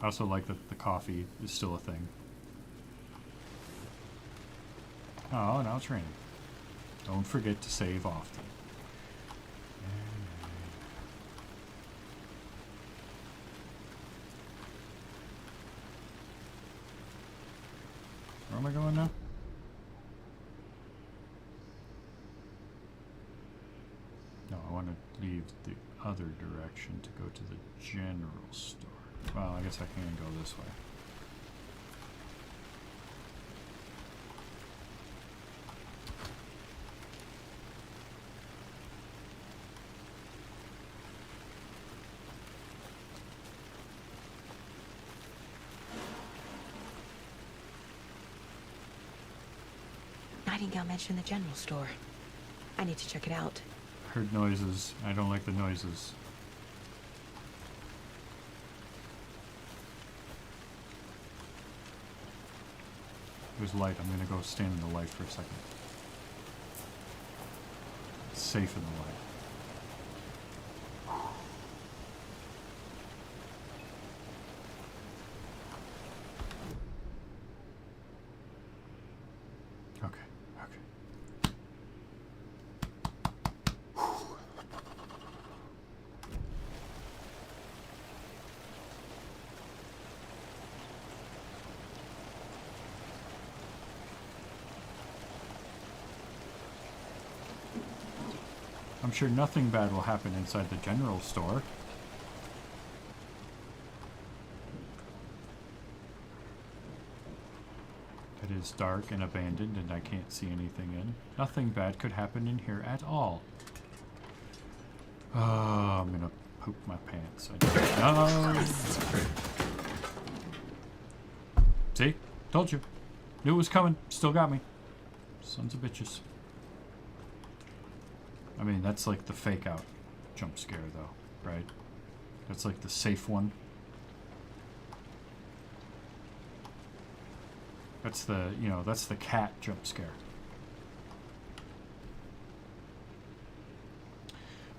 I also like that the coffee is still a thing. Oh, now it's raining. Don't forget to save often. Where am I going now? No, I want to leave the other direction to go to the general store. Well, I guess I can go this way. Nightingale mentioned the general store. I need to check it out. Heard noises. I don't like the noises. There's light. I'm gonna go stand in the light for a second. It's safe in the light. I'm sure nothing bad will happen inside the general store. It is dark and abandoned and I can't see anything in. Nothing bad could happen in here at all. Oh, I'm gonna poop my pants. No! See? Told you. Knew it was coming. Still got me. Sons of bitches. I mean, that's like the fake out jump scare though, right? That's like the safe one. That's the, you know, that's the cat jump scare.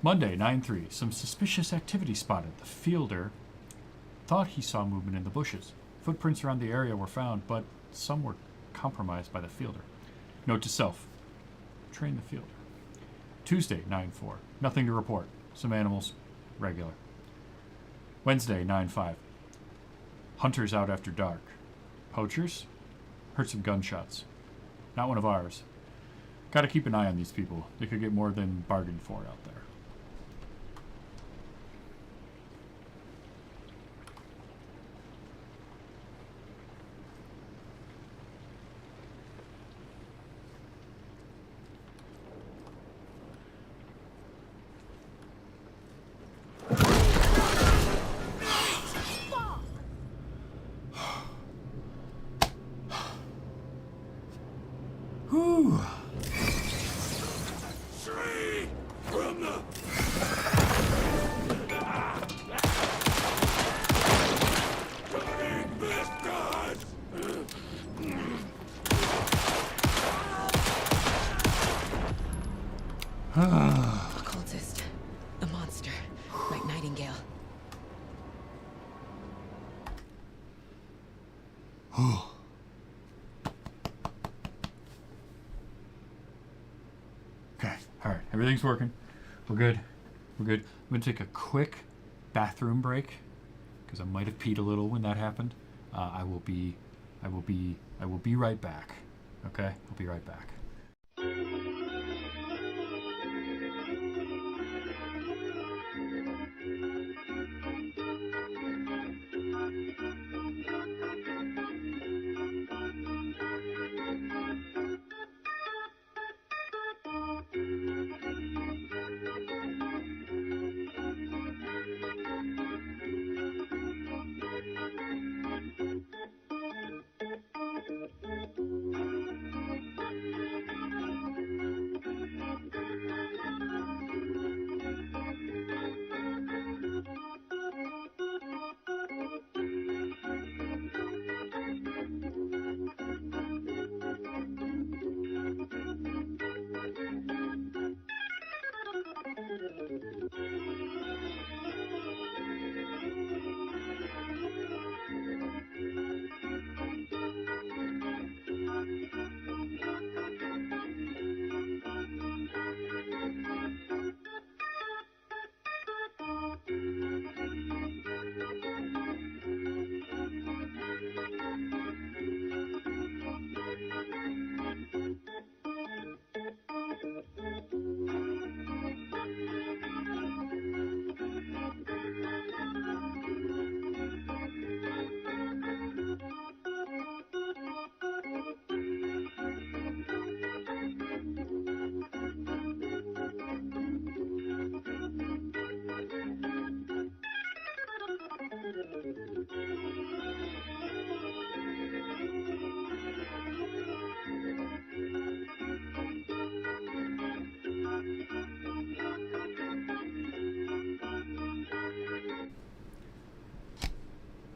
Monday, 9/3. Some suspicious activity spotted. The fielder thought he saw movement in the bushes. Footprints around the area were found, but some were compromised by the fielder. Note to self. Train the fielder. Tuesday, 9/4. Nothing to report. Some animals. Regular. Wednesday, 9/5. Hunters out after dark. Poachers? Heard some gunshots. Not one of ours. Gotta keep an eye on these people. They could get more than bargained for out there. Straight from the A cultist. A monster. Like Nightingale. Okay, alright. Everything's working. We're good. We're good. I'm going to take a quick bathroom break because I might have peed a little when that happened. I will be right back. Okay? I'll be right back.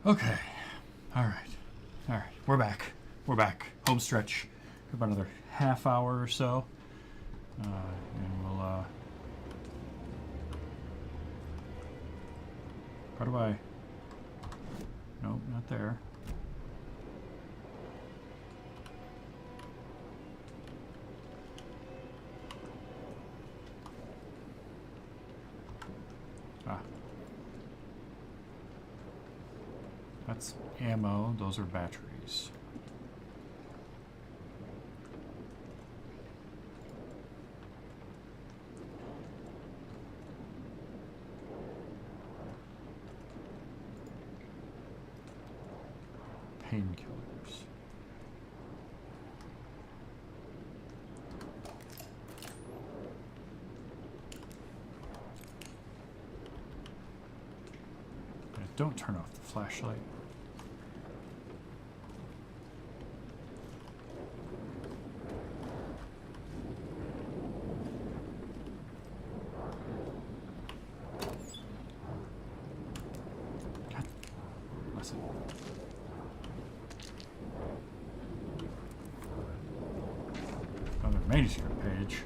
Okay. All right. We're back. Home stretch. About another half hour or so. And we'll, how do I? Nope, not there. That's ammo. Those are batteries. Painkillers. Don't turn off the flashlight. God bless it. Another manuscript page.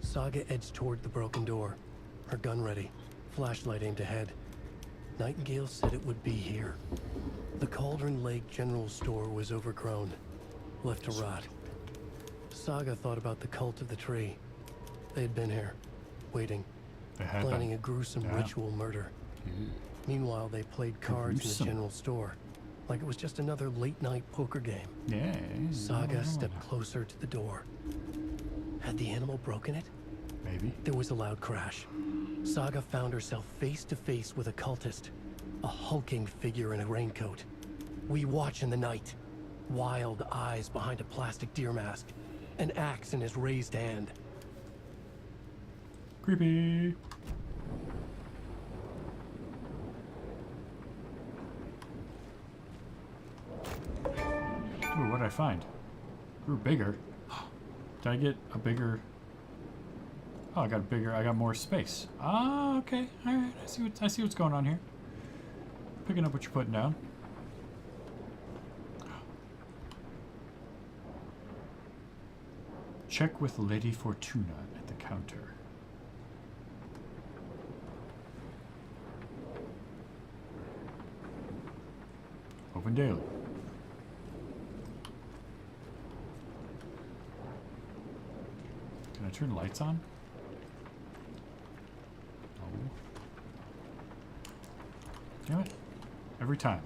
Saga edged toward the broken door, her gun ready, flashlight aimed ahead. Nightingale said it would be here. The Cauldron Lake General Store was overgrown, left to rot. Saga thought about the cult of the tree. They had been here, waiting, planning a gruesome ritual murder. Meanwhile, they played cards in the general store, like it was just another late-night poker game. Yeah. Saga stepped closer to the door. Had the animal broken it? Maybe. There was a loud crash. Saga found herself face to face with a cultist, a hulking figure in a raincoat. We watch in the night, wild eyes behind a plastic deer mask, an axe in his raised hand. Creepy. Ooh, what did I find? Grew bigger. Did I get a bigger... Oh, I got more space. Ah, okay. All right. I see what's going on here. Picking up what you're putting down. Check with Lady Fortuna at the counter. Open daily. Can I turn lights on? No. Damn it. Every time.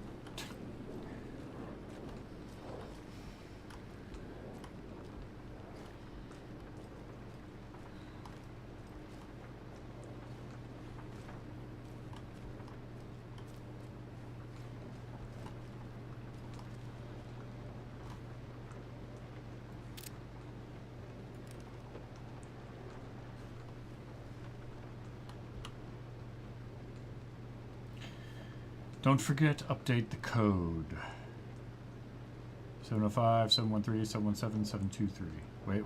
Don't forget to update the code. 705, 713, 717, 723. Wait.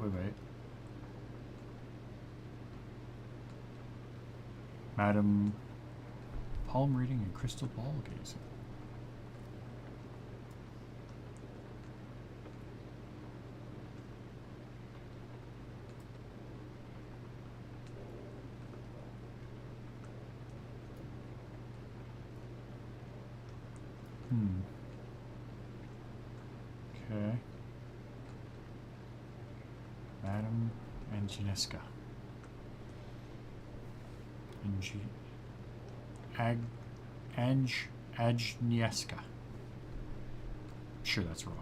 Madam, palm reading and crystal ball gazing. Okay. Madam Agnieszka. Agnieszka. Sure, that's wrong.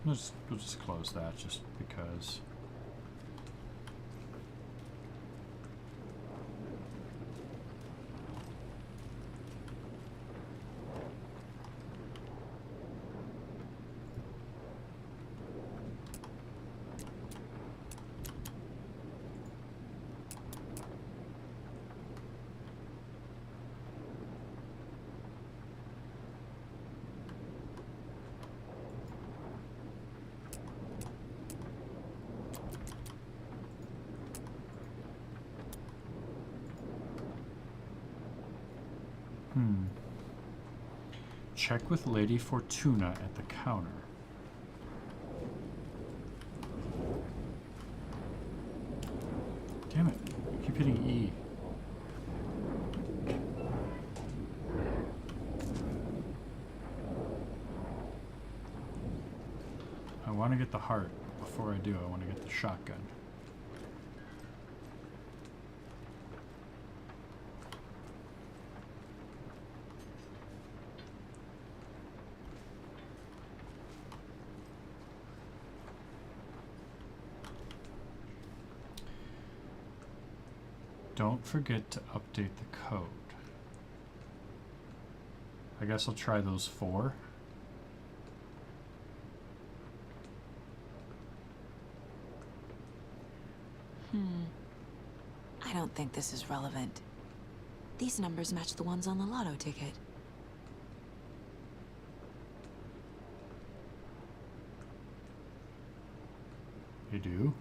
We'll just close that just because. Check with Lady Fortuna at the counter. Damn it. I keep hitting E. I want to get the heart. Before I do, I want to get the shotgun. Don't forget to update the code. I guess I'll try those 4. I don't think this is relevant. These numbers match the ones on the lotto ticket. You do?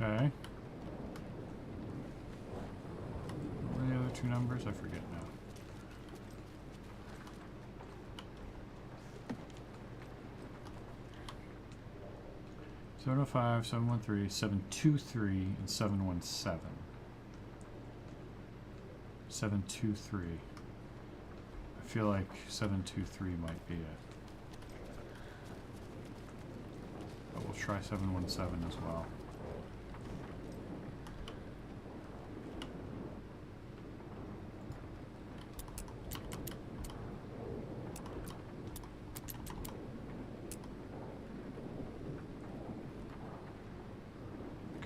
Okay. What are the other 2 numbers? I forget now. (705), 713, 723, and 717. 723. I feel like 723 might be it. But we'll try 717 as well.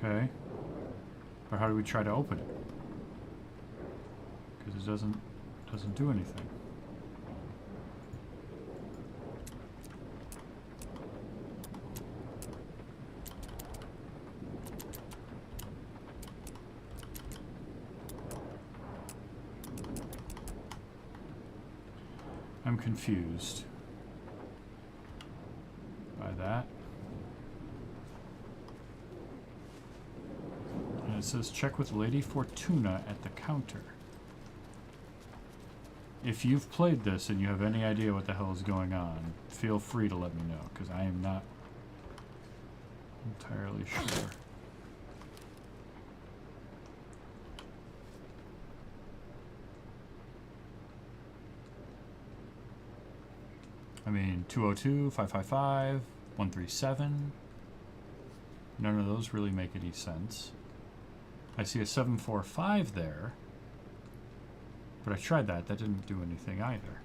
Okay. But how do we try to open it? Because it doesn't do anything. I'm confused by that. And it says check with Lady Fortuna at the counter. If you've played this and you have any idea what the hell is going on, feel free to let me know, because I am not entirely sure. I mean, 202, 555, 137. None of those really make any sense. I see a 745 there. But I tried that. That didn't do anything either.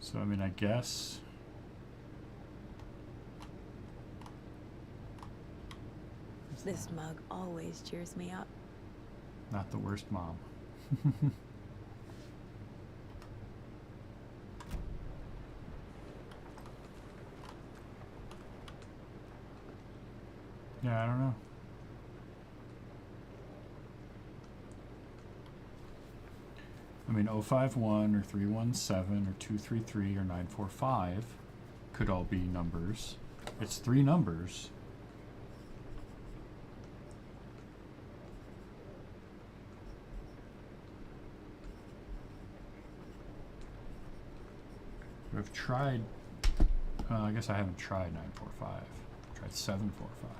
So, I mean, I guess... This mug always cheers me up. Not the worst mom. Yeah, I don't know. I mean, 051 or 317 or 233 or 945 could all be numbers. It's 3 numbers. I've tried, I guess I haven't tried 945. I've tried 745.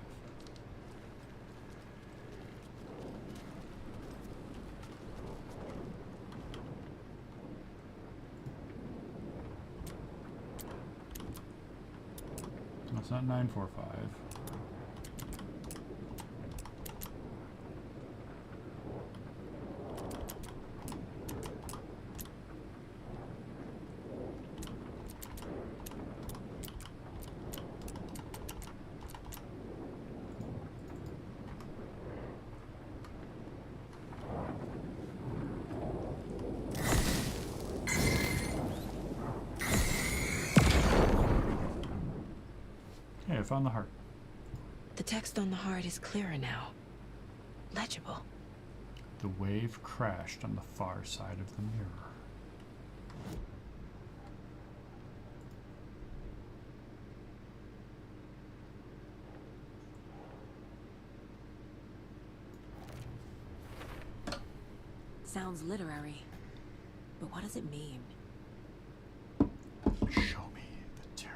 No, it's not 945. I found the heart. The text on the heart is clearer now. Legible. The wave crashed on the far side of the mirror. Sounds literary. But what does it mean? Show me the terror.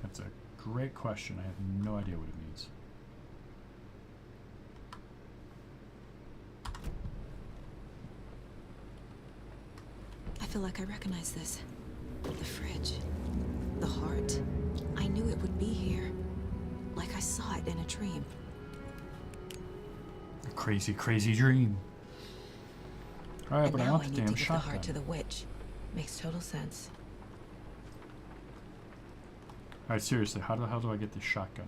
That's a great question. I have no idea what it means. I feel like I recognize this. The fridge. The heart. I knew it would be here. Like I saw it in a dream. A crazy, crazy dream. Alright, but I want the damn now I need to give the shotgun. heart to the witch. Makes total sense. Alright, seriously, how the hell do I get this shotgun?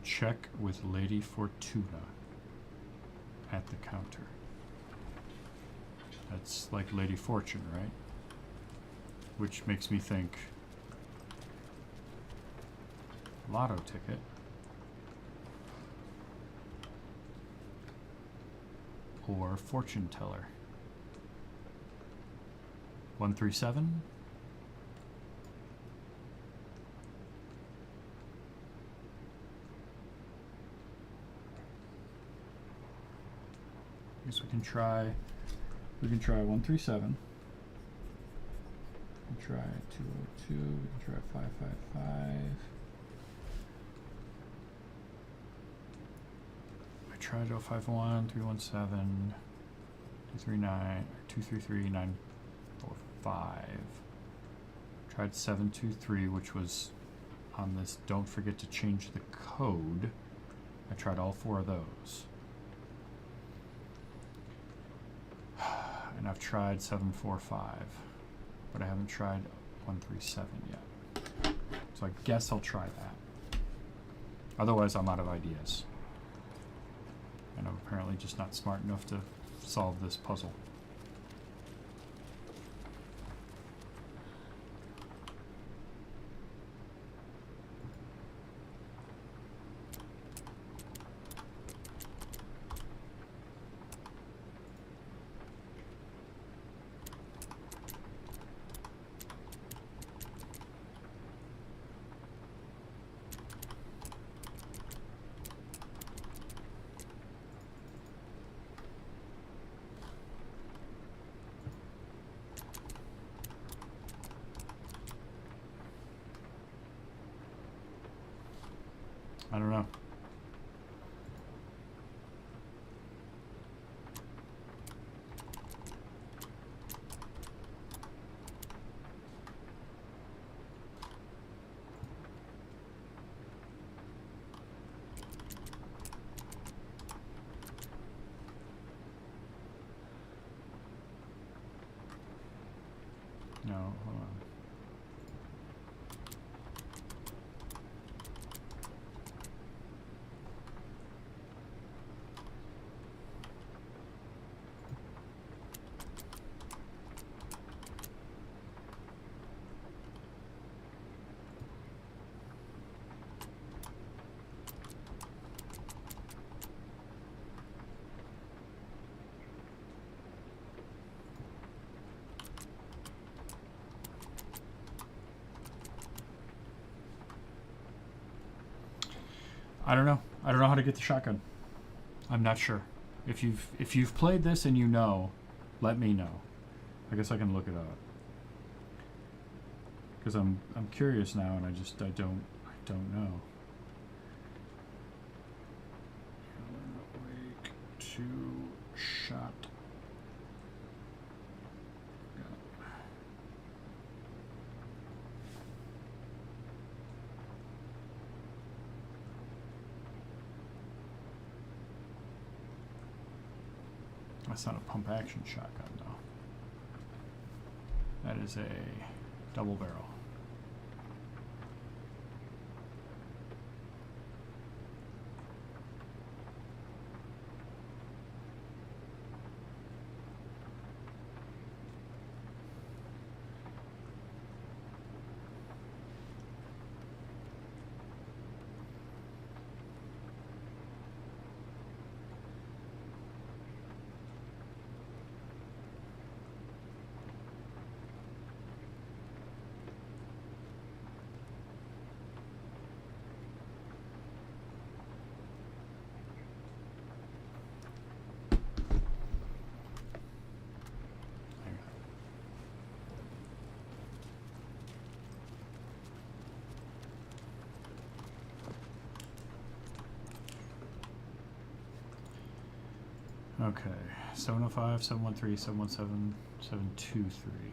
Check with Lady Fortuna at the counter. That's like Lady Fortune, right? Which makes me think lotto ticket. Or fortune teller. 137? I guess we can try 137. We can try 202, we can try 555. tried 051, 317, 239, 233, 945. Tried 723, which was on this don't forget to change the code. I tried all 4 of those. And I've tried 745, but I haven't tried 137 yet. So I guess I'll try that. Otherwise, I'm out of ideas. And I'm apparently just not smart enough to solve this puzzle. I don't know. No, hold on. I don't know. I don't know how to get the shotgun. I'm not sure. If you've played this and you know, let me know. I guess I can look it up. Because I'm curious now and I don't know. Wake to shot. That's not a pump action shotgun though. That is a double barrel. Okay, 705, 713, 717, 723.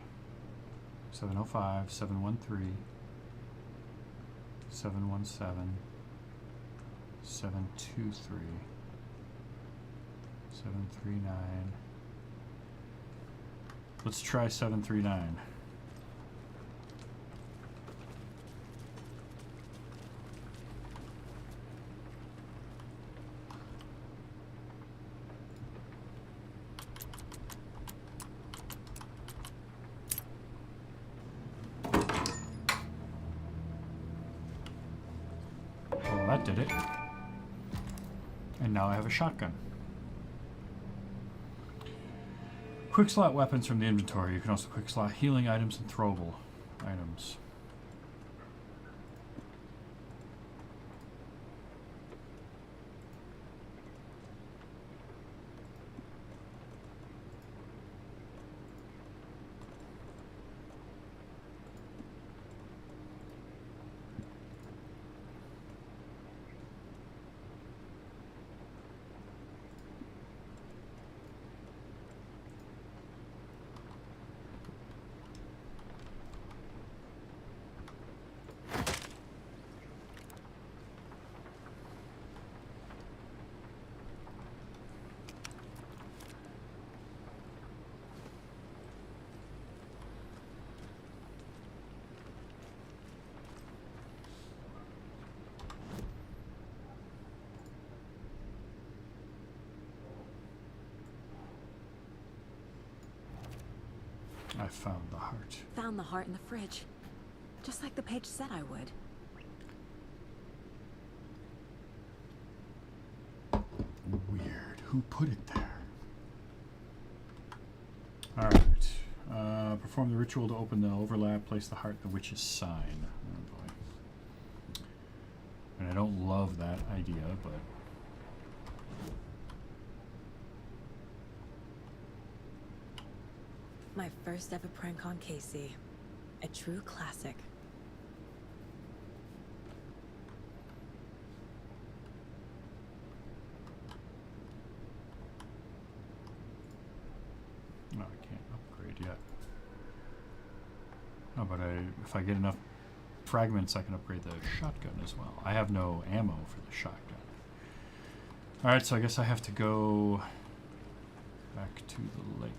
705, 713, 717, 723, 739. Let's try 739. That did it. And now I have a shotgun. Quick slot weapons from the inventory. You can also quick slot healing items and throwable items. I found the heart. Found the heart in the fridge. Just like the page said I would. Weird. Who put it there? Alright. Perform the ritual to open the overlap. Place the heart in the witch's sign. Oh boy. And I don't love that idea, but... My first ever prank on Casey. A true classic. No, I can't upgrade yet. Oh, but if I get enough fragments, I can upgrade the shotgun as well. I have no ammo for the shotgun. Alright, so I guess I have to go back to the lake.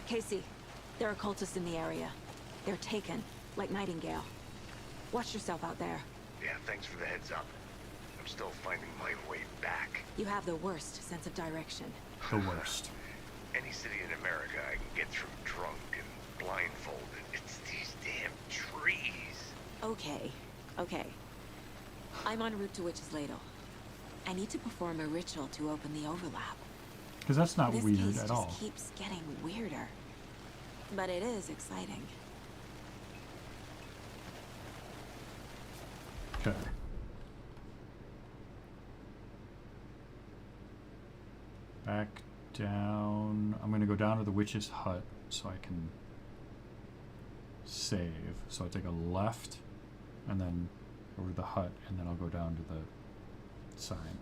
Casey, there are cultists in the area. They're taken, like Nightingale. Watch yourself out there. Yeah, thanks for the heads up. I'm still finding my way back. You have the worst sense of direction. The worst. Any city in America I can get through drunk and blindfolded. It's these damn trees. Okay, okay. I'm en route to Witch's Ladle. I need to perform a ritual to open the overlap. Because that's not this weird case at just all. Keeps getting weirder. But it is exciting. Okay. Back down. I'm going to go down to the witch's hut so I can save. So I take a left and then over to the hut, and then I'll go down to the sign.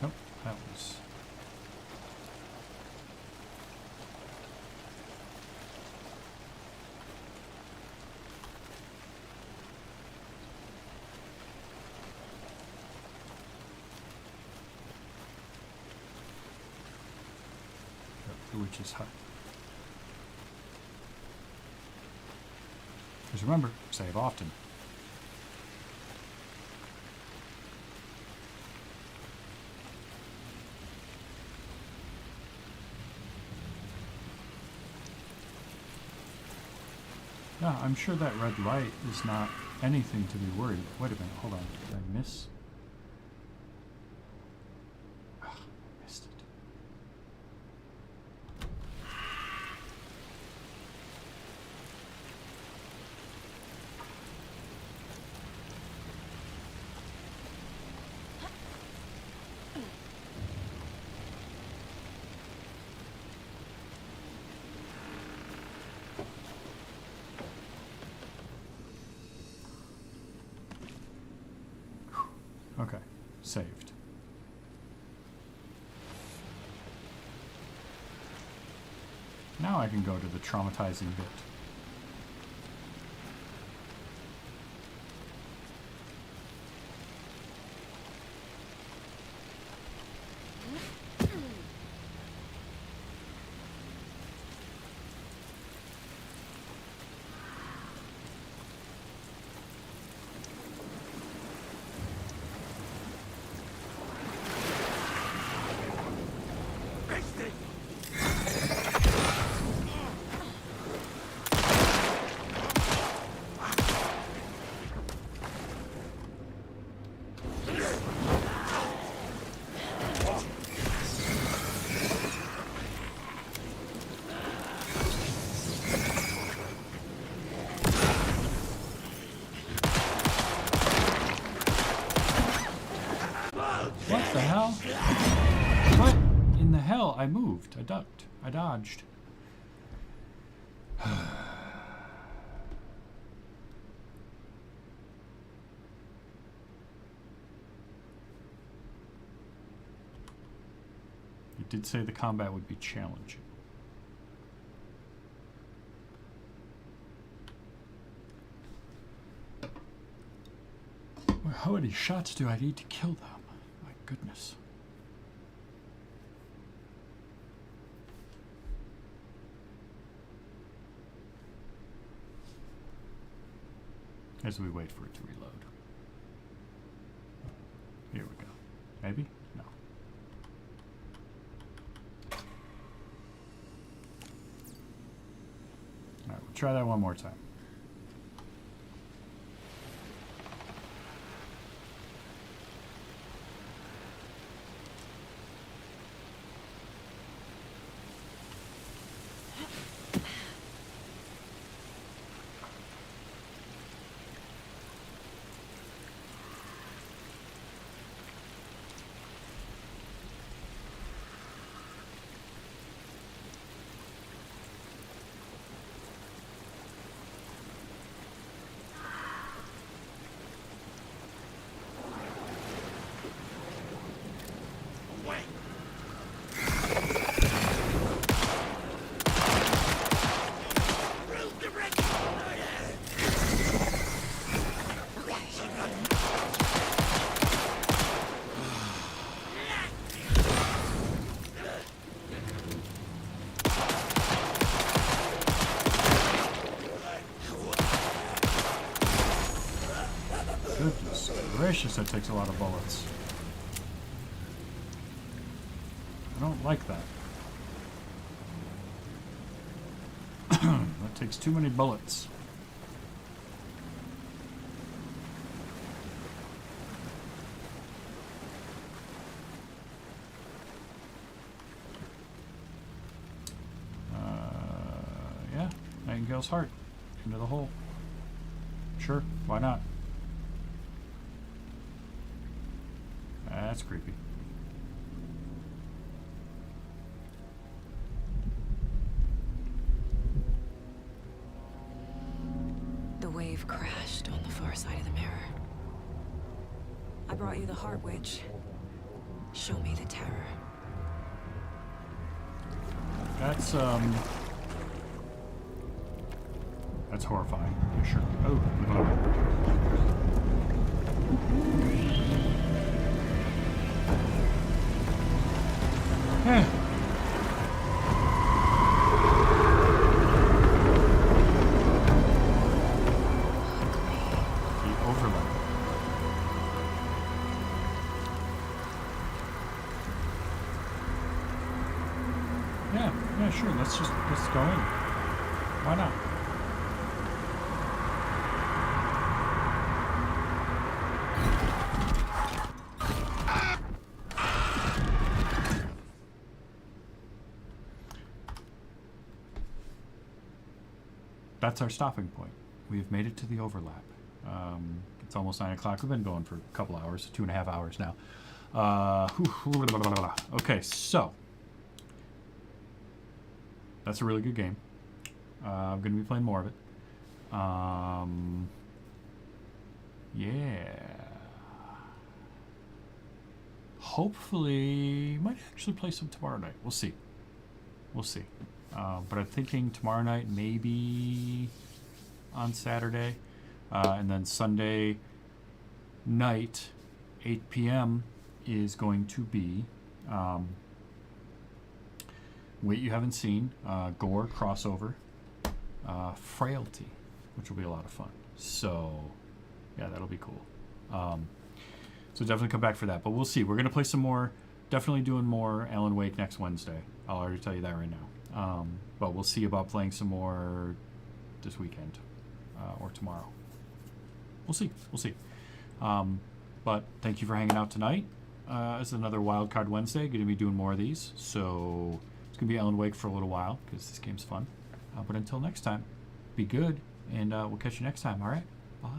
Nope, that was... the witch's hut. Because remember, save often. Yeah, I'm sure that red light is not anything to be worried about. Wait a minute, hold on. Did I miss? Missed it. Okay, saved. Now I can go to the traumatizing bit. What the hell? What in the hell? I moved. I ducked. I dodged. You did say the combat would be challenging. Well, how many shots do I need to kill them? My goodness. as we wait for it to reload. Here we go. Maybe? No. Alright, we'll try that one more time. Goodness gracious, that takes a lot of bullets. I don't like that. That takes too many bullets. Yeah, Nightingale's heart. Into the hole. Sure, why not? That's creepy. The wave crashed on the far side of the mirror. I brought you the heart witch. Show me the terror. That's horrifying. Yeah, sure. Oh, yeah. The overlay. Yeah, sure. Let's go in. Why not? That's our stopping point. We have made it to the overlap. It's almost 9 o'clock. We've been going for a couple hours, 2.5 hours now. Okay, so that's a really good game. I'm going to be playing more of it. Yeah. Hopefully, might actually play some tomorrow night. We'll see. We'll see. But I'm thinking tomorrow night, maybe on Saturday, and then Sunday night, 8 p.m. is going to be Wait You Haven't Seen, Gore crossover, Frailty, which will be a lot of fun. So, yeah, that'll be cool. So definitely come back for that. But we'll see. We're going to play some more. Definitely doing more Alan Wake next Wednesday. I'll already tell you that right now. But we'll see about playing some more this weekend or tomorrow. We'll see. We'll see. But thank you for hanging out tonight. It's another Wildcard Wednesday. Going to be doing more of these. So it's going to be Alan Wake for a little while because this game's fun. But until next time, be good. And we'll catch you next time. All right? Bye.